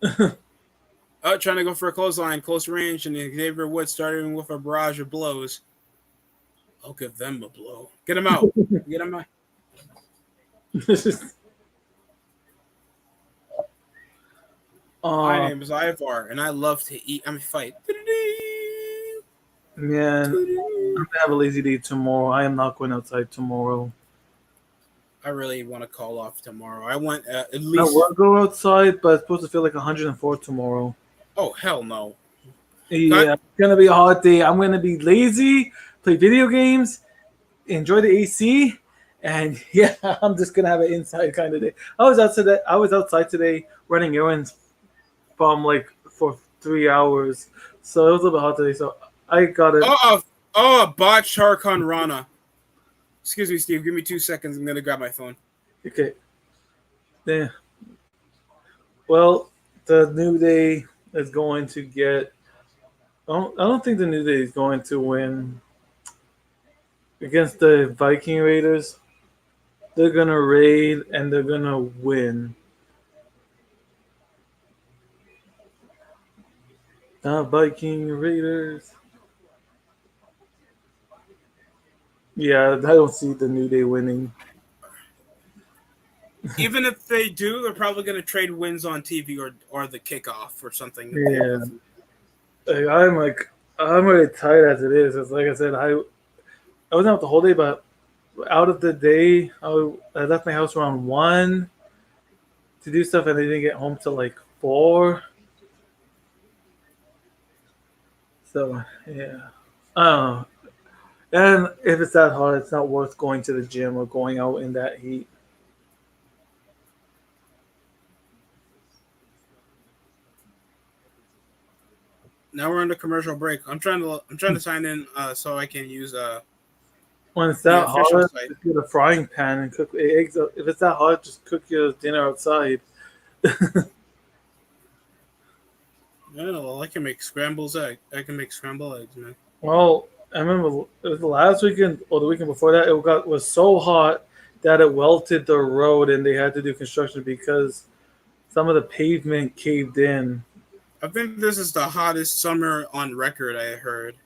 Trying to go for a clothesline, close range, and Xavier Woods starting with a barrage of blows. I'll give them a blow. Get him out. Get him out. My name is Ivar, and I love to eat. Fight. Man, I'm gonna have a lazy day tomorrow. I am not going outside tomorrow. I really want to call off tomorrow. I want at least. I will go outside, but it's supposed to feel like 104 tomorrow. Oh hell no! Yeah, it's gonna be a hot day. I'm gonna be lazy, play video games, enjoy the AC, and yeah, I'm just gonna have an inside kind of day. I was outside today running errands from for 3 hours, so it was a little bit hot today. So I got it. Botched Harkon Rana. Excuse me, Steve. Give me 2 seconds. I'm gonna grab my phone. Okay. Yeah. Well, the New Day is going to get. I don't think the New Day is going to win against the Viking Raiders. They're gonna raid and they're gonna win. The Viking Raiders. Yeah, I don't see the New Day winning. Even if they do, they're probably going to trade wins on TV or the kickoff or something. Yeah. I'm already tired as it is. It's like I said, I wasn't out the whole day, but out of the day, I left my house around 1 to do stuff, and I didn't get home till 4. So yeah, I don't know. And if it's that hot, it's not worth going to the gym or going out in that heat. Now we're on the commercial break. I'm trying to sign in so I can use When it's the that official hot, site. just get a frying pan and cook eggs. If it's that hot, just cook your dinner outside. Well, I can make scrambled eggs. I can make scrambled eggs, man. Well, I remember it was the last weekend or the weekend before that. Was so hot that it welted the road, and they had to do construction because some of the pavement caved in. I think this is the hottest summer on record. I heard.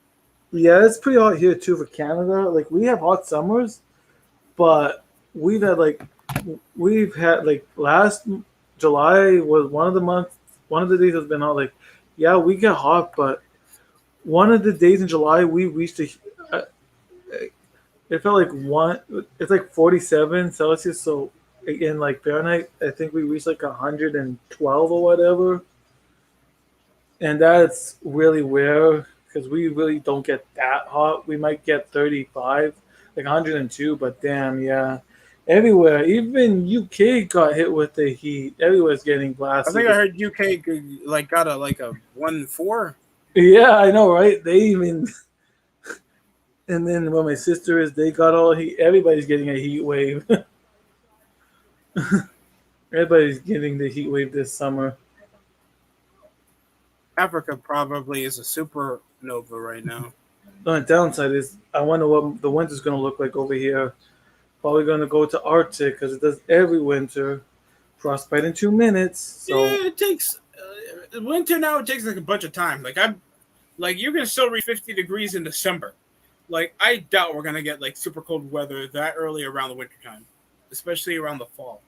Yeah, it's pretty hot here too for Canada. Like we have hot summers, but we've had like last July was one of the months, one of the days has been hot. Like, yeah, we get hot, but one of the days in July we reached uh, it felt like one. It's like 47 Celsius. So in like Fahrenheit, I think we reached like 112 or whatever, and that's really rare because we really don't get that hot. We might get 35, like 102, but damn, yeah. Everywhere, even UK got hit with the heat. Everywhere's getting I blasted. think I heard UK like got a 1-4. Yeah, I know, right? They even, and then where my sister is, they got all heat. Everybody's getting a heat wave. Everybody's getting the heat wave this summer. Africa probably is a supernova right now. The only downside is I wonder what the winter's going to look like over here. Probably going to go to Arctic because it does every winter. Frostbite in 2 minutes. So Yeah, it takes winter now. It takes like a bunch of time. You can still reach 50 degrees in December. Like I doubt we're gonna get like super cold weather that early around the winter time, especially around the fall.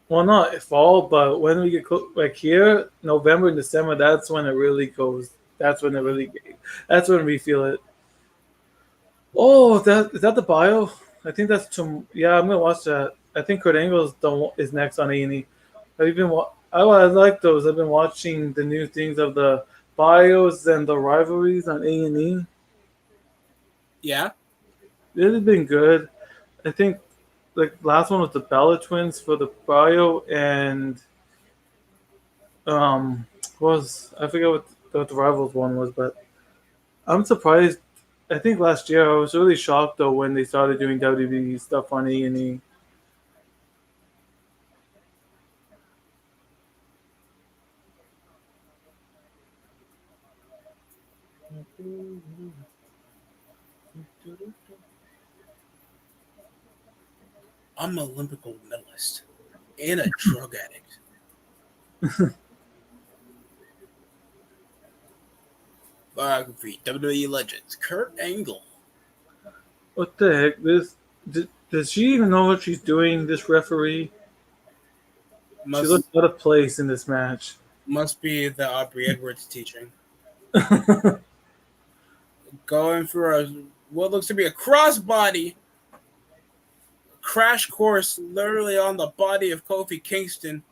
well, not fall, but when we get like here, November and December, that's when it really goes. That's when it really. That's when we feel it. Oh, that is that the bio? I think that's yeah. I'm gonna watch that. I think Kurt Angle's is next on A&E. Have you been? I like those. I've been watching the new things of the bios and the rivalries on A&E. Yeah, It has been good. I think like last one was the Bella twins for the bio and was I forget what the rivals one was, but I'm surprised. I think last year I was really shocked though when they started doing WWE stuff on A&E. I'm an Olympic gold medalist and a drug addict. Biography: WWE legends Kurt Angle. What the heck? Does she even know what she's doing? This referee, she Must looks out of place in this match. must be the Aubrey Edwards teaching. Going for what looks to be a crossbody crash course, literally on the body of Kofi Kingston.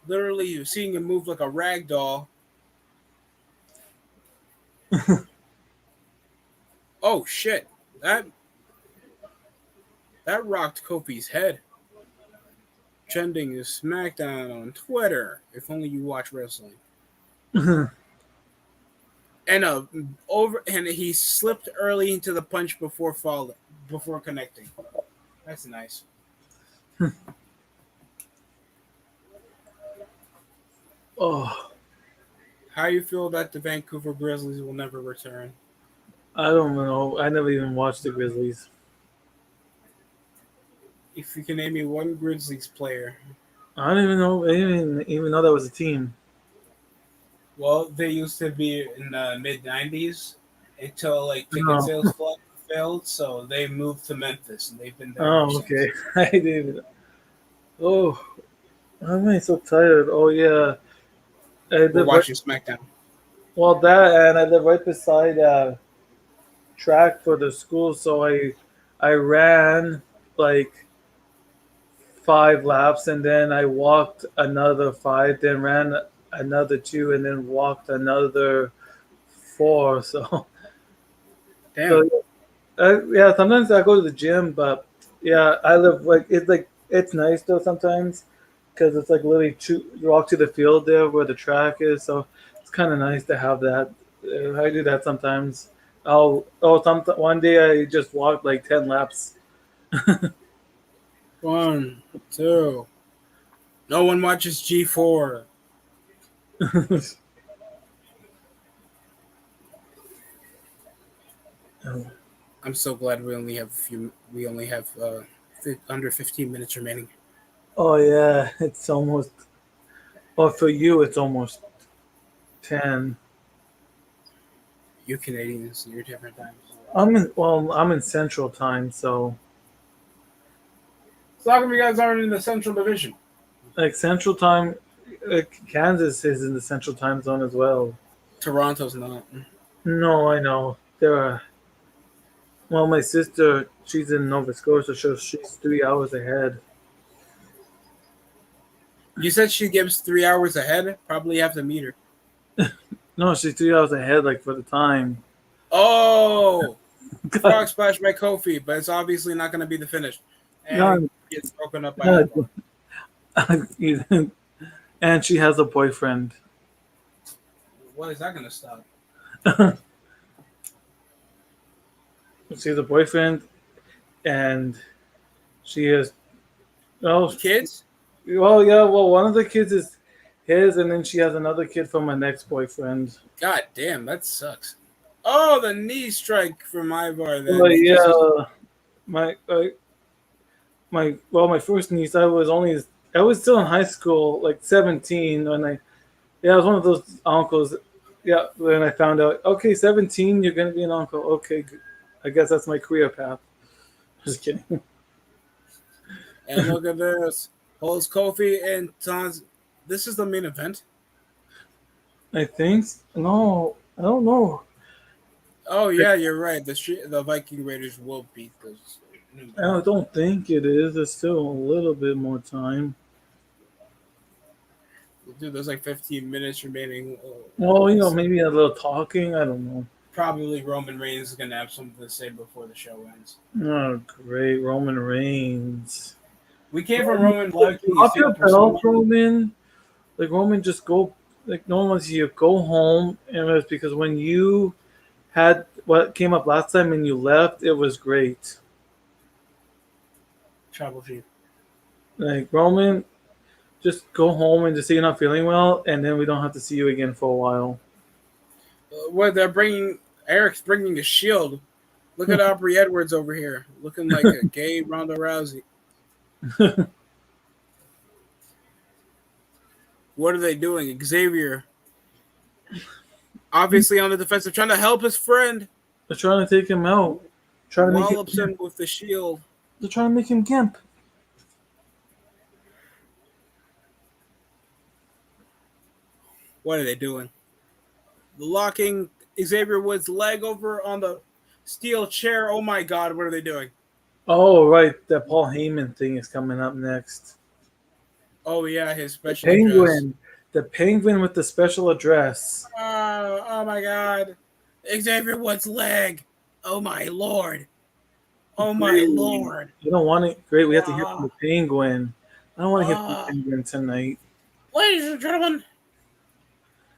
Literally, you're seeing him move like a rag doll. Oh shit! That rocked Kofi's head. Trending is Smackdown on Twitter. If only you watch wrestling. And he slipped early into the punch before connecting. That's nice. Oh, How you feel that the Vancouver Grizzlies will never return? I don't know. I never even watched the Grizzlies. If you can name me one Grizzlies player. I don't even know. I didn't even know that was a team. Well, they used to be in the mid '90s until like ticket No. sales failed, so they moved to Memphis and they've been there ever Oh, since. okay. I didn't. Oh, I'm getting so tired. Oh yeah, I We're live right. watching SmackDown. Well, that and I live right beside track for the school, so I ran like 5 laps, and then I walked another 5, then ran another 2, and then walked another 4. So, Damn. so yeah, sometimes I go to the gym, but yeah, I live like it's nice though sometimes because it's like literally you walk to the field there where the track is, so it's kind of nice to have that. I do that sometimes. One day I just walked like 10 laps. 1, 2. No one watches G4. I'm so glad we only have under 15 minutes remaining. Oh yeah, it's almost. Well, for you, it's almost 10. You Canadians, you're different times. I'm in Central Time, so So how come you guys aren't in the Central Division? like Central Time, Kansas is in the Central Time zone as well. Toronto's not. No, I know there are. Well, my sister, she's in Nova Scotia, so she's 3 hours ahead. You said she gives 3 hours ahead? Probably have to meet her. No, she's 3 hours ahead, like for the time. Oh! Frog Splash by Kofi, but it's obviously not going to be the finish. And No, it gets broken up by Evan. and she has a boyfriend. What is that going to stop? She has a boyfriend, and she has. Oh, Kids? well, yeah. Well, one of the kids is his, and then she has another kid from an ex-boyfriend. God damn, that sucks. Oh, the knee strike from Ivar. Well, yeah, my first niece. I was still in high school, like 17, when I was one of those uncles. Yeah, when I found out, okay, 17, you're gonna be an uncle. Okay, I guess that's my career path. Just kidding. And look at this. Holds Kofi and Tons. This is the main event. I think no, I don't know. Oh yeah, you're right. The Viking Raiders will beat those. I don't think it is. There's still a little bit more time. Dude, there's like 15 minutes remaining. Well, maybe a little talking. I don't know. Probably Roman Reigns is gonna have something to say before the show ends. Oh, great, Roman Reigns. We came from Roman liking Pop your belt, Roman. Like Roman, just go. Like no one wants you to go home, and it's because when you had what came up last time and you left, it was great. Tribal Chief. Like Roman, just go home and just say you're not feeling well, and then we don't have to see you again for a while. What they're bringing? Eric's bringing a shield. Look at Aubrey Edwards over here, looking like a gay Ronda Rousey. What are they doing? Xavier, obviously on the defensive, trying to help his friend. They're trying to take him out. Trying to Wallops him with the shield. They're trying to make him gimp. What are they doing? Locking Xavier Woods' leg over on the steel chair. Oh my God, what are they doing? Oh, right. That Paul Heyman thing is coming up next. Oh, yeah, his special Penguin. address. The Penguin with the special address. Oh my God. Xavier Woods' leg. Oh my Lord. Oh my Lord. You don't want it. Great. We have to hear from the Penguin. I don't want to hear from the Penguin tonight. Ladies and gentlemen.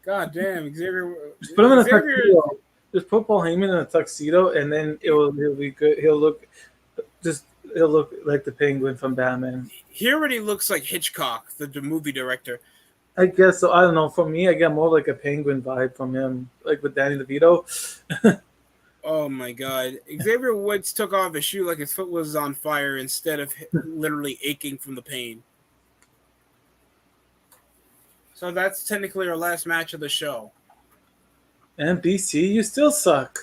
God damn, Xavier. Just put him in a tuxedo. Just put Paul Heyman in a tuxedo, and then he'll be good. He'll look like the Penguin from Batman. He already looks like Hitchcock, the movie director. I guess so. I don't know. For me, I get more like a Penguin vibe from him, like with Danny DeVito. Oh my God. Xavier Woods took off his shoe like his foot was on fire instead of literally aching from the pain. So that's technically our last match of the show. And BC, you still suck.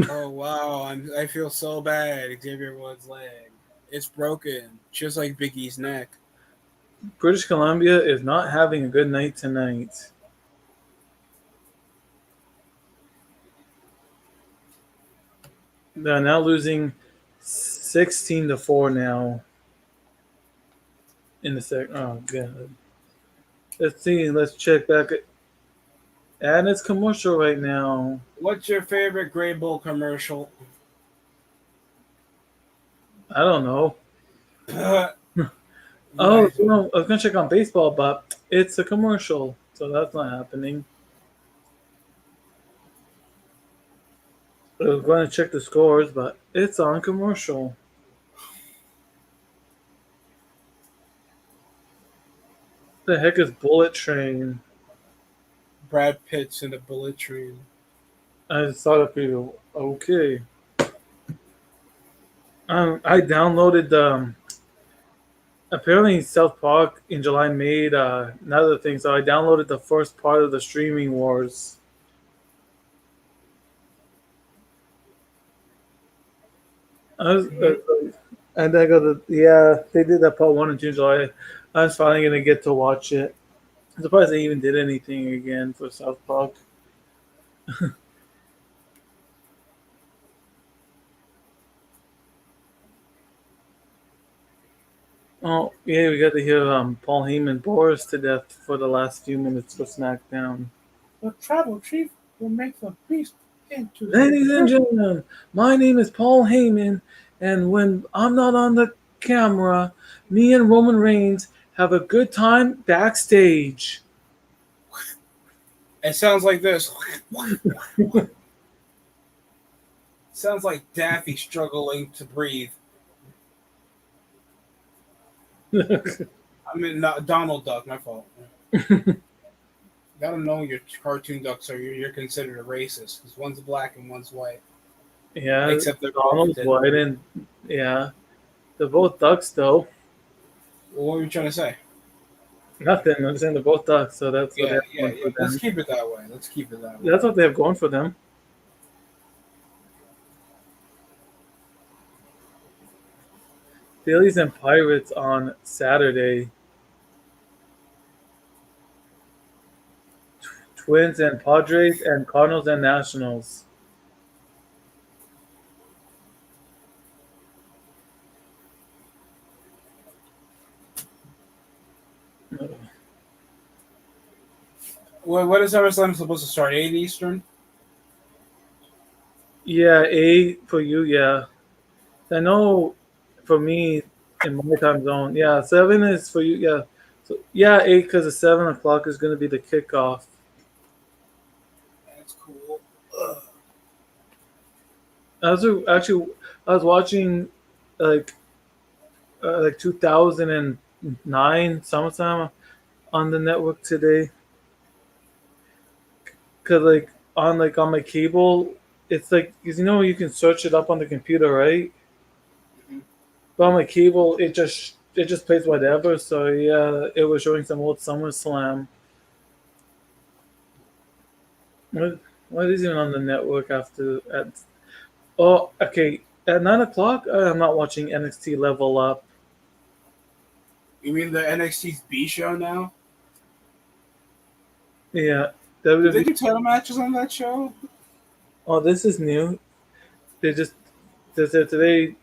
Oh wow, I feel so bad. Xavier Woods' leg. It's broken, just like Big E's neck. British Columbia is not having a good night tonight. They're now losing 16-4 now. In the second. Oh God. Let's see. Let's check back. And it's commercial right now. What's your favorite Grey Bull commercial? I don't know. Nice. Oh no, I was gonna check on baseball, but it's a commercial. So that's not happening. I was going to check the scores, but it's on commercial. The heck is Bullet Train? Brad Pitt's in the bullet train. I just saw the preview. Okay. I downloaded the. Apparently, South Park in July made another thing, so I downloaded the first part of the streaming wars. I was, and I got they did that part 1 and 2 in July. I was finally gonna get to watch it. I'm surprised they even did anything again for South Park. Oh yeah, we got to hear Paul Heyman bore us to death for the last few minutes for SmackDown. The tribal chief will make the beast into. Ladies and gentlemen, my name is Paul Heyman, and when I'm not on the camera, me and Roman Reigns have a good time backstage. It sounds like this. Sounds like Daffy struggling to breathe. I mean, not Donald Duck. My fault. Gotta know your cartoon ducks are you're considered a racist because one's black and one's white. Yeah, Except they're Donald's both white, and yeah, they're both ducks though. Well, what were you trying to say? Nothing. I'm saying they're both ducks, so that's what Yeah. they have going for Let's them. keep it that way. That's what they have going for them. Phillies and Pirates on Saturday. Twins and Padres and Cardinals and Nationals. What is SummerSlam supposed to start? 8 Eastern? Yeah, 8 for you, yeah. I know for me in my time zone, yeah, 7 is for you, yeah. So yeah, 8 because the 7 o'clock is going to be the kickoff. That's cool. I was watching like 2009 summertime on the network today. Cause on my cable, it's like, cause you can search it up on the computer, right? Mhm. But on my cable, it just plays whatever. So yeah, it was showing some old SummerSlam. What is even on the network after at? Oh, okay. At 9 o'clock, I'm not watching NXT Level Up. You mean the NXT's B show now? Yeah, Did they WWE. do title matches on that show? Oh, this is new. They said today.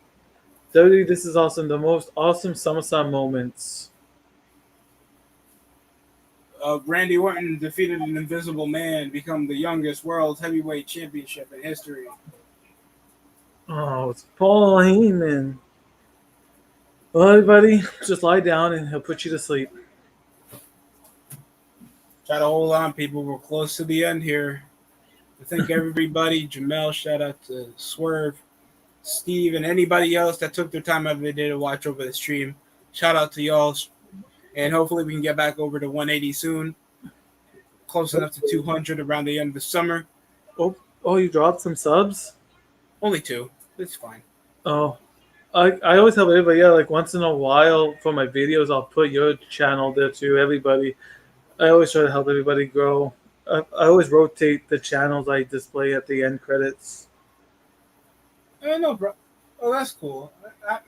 WWE, this is awesome. The most awesome SummerSlam moments. Randy Orton defeated an Invisible Man, become the youngest World Heavyweight Championship in history. Oh, it's Paul Heyman. Well, everybody, just lie down and he'll put you to sleep. Try to hold on, people. We're close to the end here. I thank everybody. Jamel, shout out to Swerve, Steve, and anybody else that took their time out of their day to watch over the stream. Shout out to y'all. And hopefully we can get back over to 180 soon. Close enough to 200 around the end of the summer. Oh, you dropped some subs? Only 2. It's fine. Oh, I always help everybody. Yeah, like once in a while for my videos, I'll put your channel there too. Everybody, I always try to help everybody grow. I always rotate the channels I display at the end credits. I know, bro. Oh, that's cool.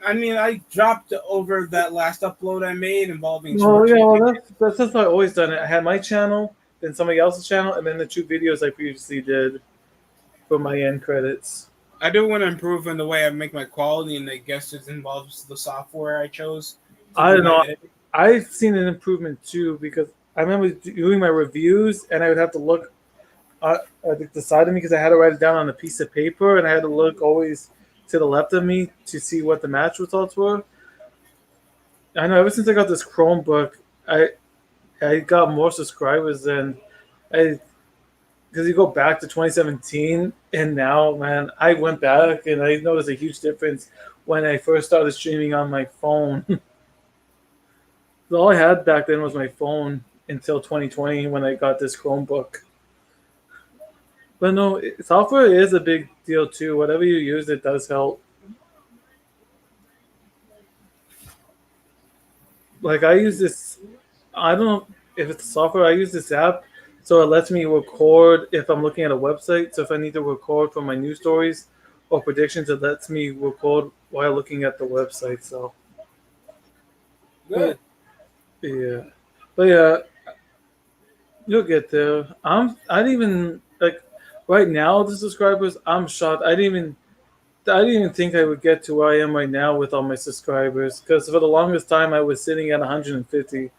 I mean, I dropped over that last upload I made involving. Oh yeah, well that's what I've always done. I had my channel, then somebody else's channel, and then the 2 videos I previously did for my end credits. I do want to improve in the way I make my quality, and I guess it involves the software I chose. I don't know. I've seen an improvement too because I remember doing my reviews, and I would have to look at the side of me because I had to write it down on a piece of paper, and I had to look always to the left of me to see what the match results were. I know ever since I got this Chromebook, I I got more subscribers than I, because you go back to 2017 and now, man, I went back and I noticed a huge difference when I first started streaming on my phone. All I had back then was my phone until 2020 when I got this Chromebook. But no, software is a big deal too. Whatever you use, it does help. Like I use this, I don't know if it's software. I use this app, so it lets me record if I'm looking at a website. So if I need to record for my news stories or predictions, it lets me record while looking at the website. So Good. yeah, but yeah, you'll get there. I didn't even like right now the subscribers. I'm shocked. I didn't even think I would get to where I am right now with all my subscribers because for the longest time I was sitting at 150.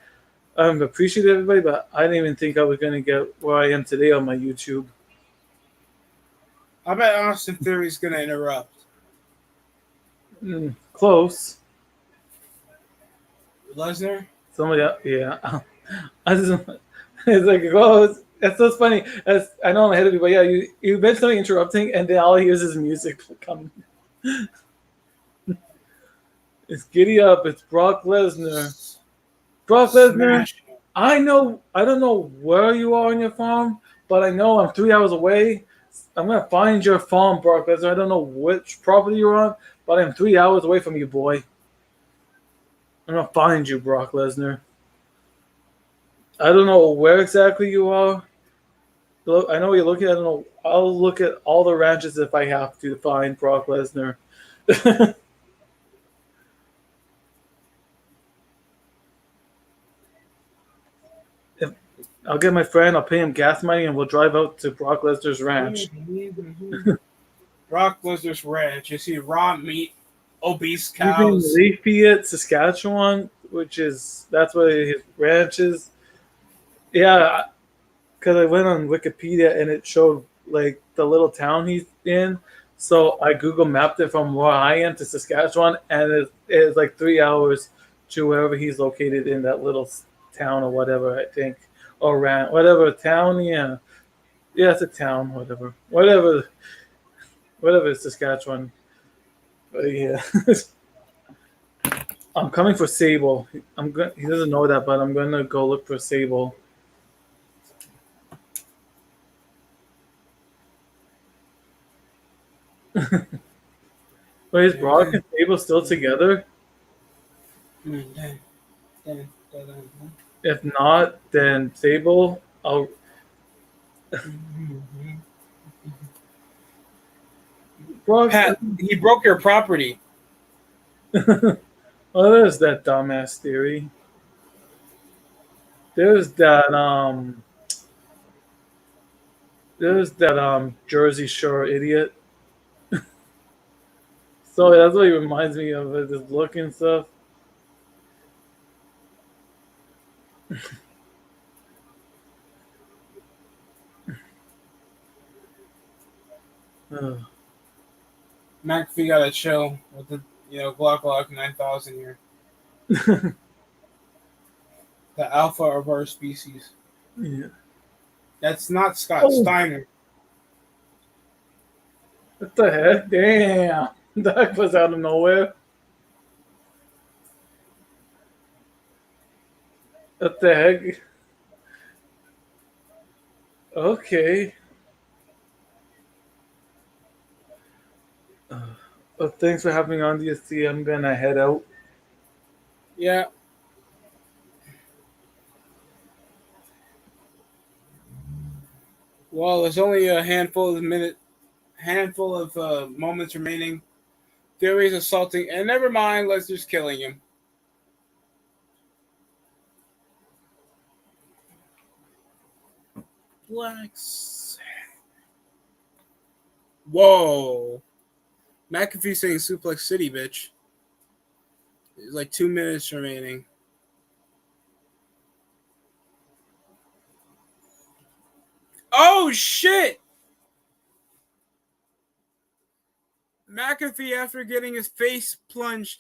I appreciate everybody, but I didn't even think I was going to get where I am today on my YouTube. I bet Austin Theory's going to interrupt. Close. Lesnar? Somebody else, yeah. I just, it's like, oh, it's so funny. I know I'm ahead of you, but yeah, you mentioned something interrupting, and then all I hear is music coming. It's Giddy Up. It's Brock Lesnar. Brock Lesnar. I don't know where you are on your farm, but I know I'm 3 hours away. I'm gonna find your farm, Brock Lesnar. I don't know which property you're on, but I'm 3 hours away from you, boy. I'm gonna find you, Brock Lesnar. I don't know where exactly you are. Look, I know what you're looking at. I don't know. I'll look at all the ranches if I have to find Brock Lesnar. I'll get my friend. I'll pay him gas money, and we'll drive out to Brock Lesnar's ranch. Brock Lesnar's ranch. You see raw meat, obese He's in cows. Lafayette, Saskatchewan, that's where his ranch is. Yeah, because I went on Wikipedia and it showed like the little town he's in. So I Google mapped it from where I am to Saskatchewan, and it's like 3 hours to wherever he's located in that little town or whatever, I think. Or whatever town, yeah. Yeah, it's a town, whatever it's Saskatchewan. But yeah. I'm coming for Sable. He doesn't know that, but I'm gonna go look for Sable. Wait, is Brock and Sable still together? If not, then Sable, I'll. Brock, Pat, he broke your property. well, there's that dumbass theory. There's that Jersey Shore idiot. So that's what he reminds me of, his look and stuff. McAfee got to chill with the Glock 9000 here. The alpha of our species. Yeah. That's not Scott Steiner. What the heck? Damn. That was out of nowhere. What the heck? Okay. Well, thanks for having me on, DST. I'm gonna head out. Yeah. Well, there's only a handful of moments remaining. Theory's assaulting, and never mind, Lesnar's killing him. Flex. Whoa. McAfee saying Suplex City, bitch. There's like 2 minutes remaining. Oh, shit! McAfee, after getting his face plunged,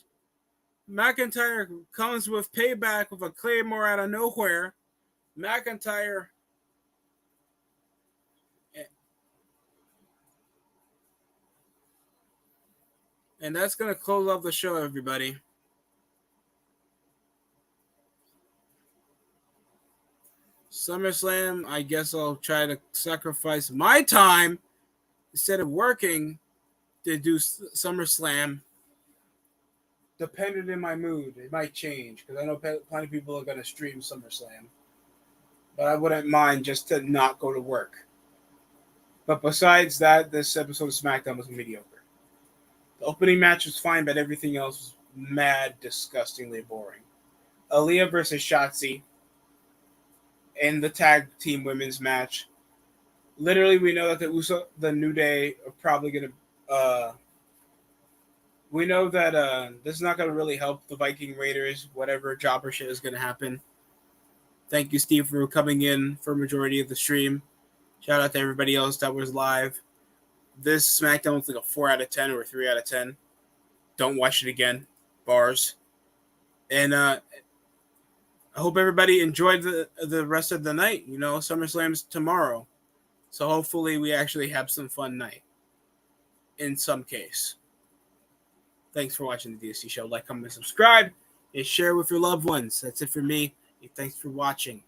McIntyre comes with payback with a Claymore out of nowhere. McIntyre and that's going to close off the show, everybody. SummerSlam, I guess I'll try to sacrifice my time instead of working to do SummerSlam. Depending on my mood, it might change because I know plenty of people are going to stream SummerSlam. But I wouldn't mind just to not go to work. But besides that, this episode of SmackDown was mediocre. The opening match was fine, but everything else was mad, disgustingly boring. Aaliyah versus Shotzi in the tag team women's match. Literally, we know that the New Day are probably going to. We know that this is not going to really help the Viking Raiders. Whatever jobber shit is going to happen. Thank you, Steve, for coming in for a majority of the stream. Shout out to everybody else that was live. This SmackDown was like a 4 out of 10 or a 3 out of 10. Don't watch it again. Bars. And I hope everybody enjoyed the rest of the night. You know, SummerSlam's tomorrow. So hopefully we actually have some fun night. In some case. Thanks for watching the DST show. Like, comment, subscribe, and share with your loved ones. That's it for me. Thanks for watching.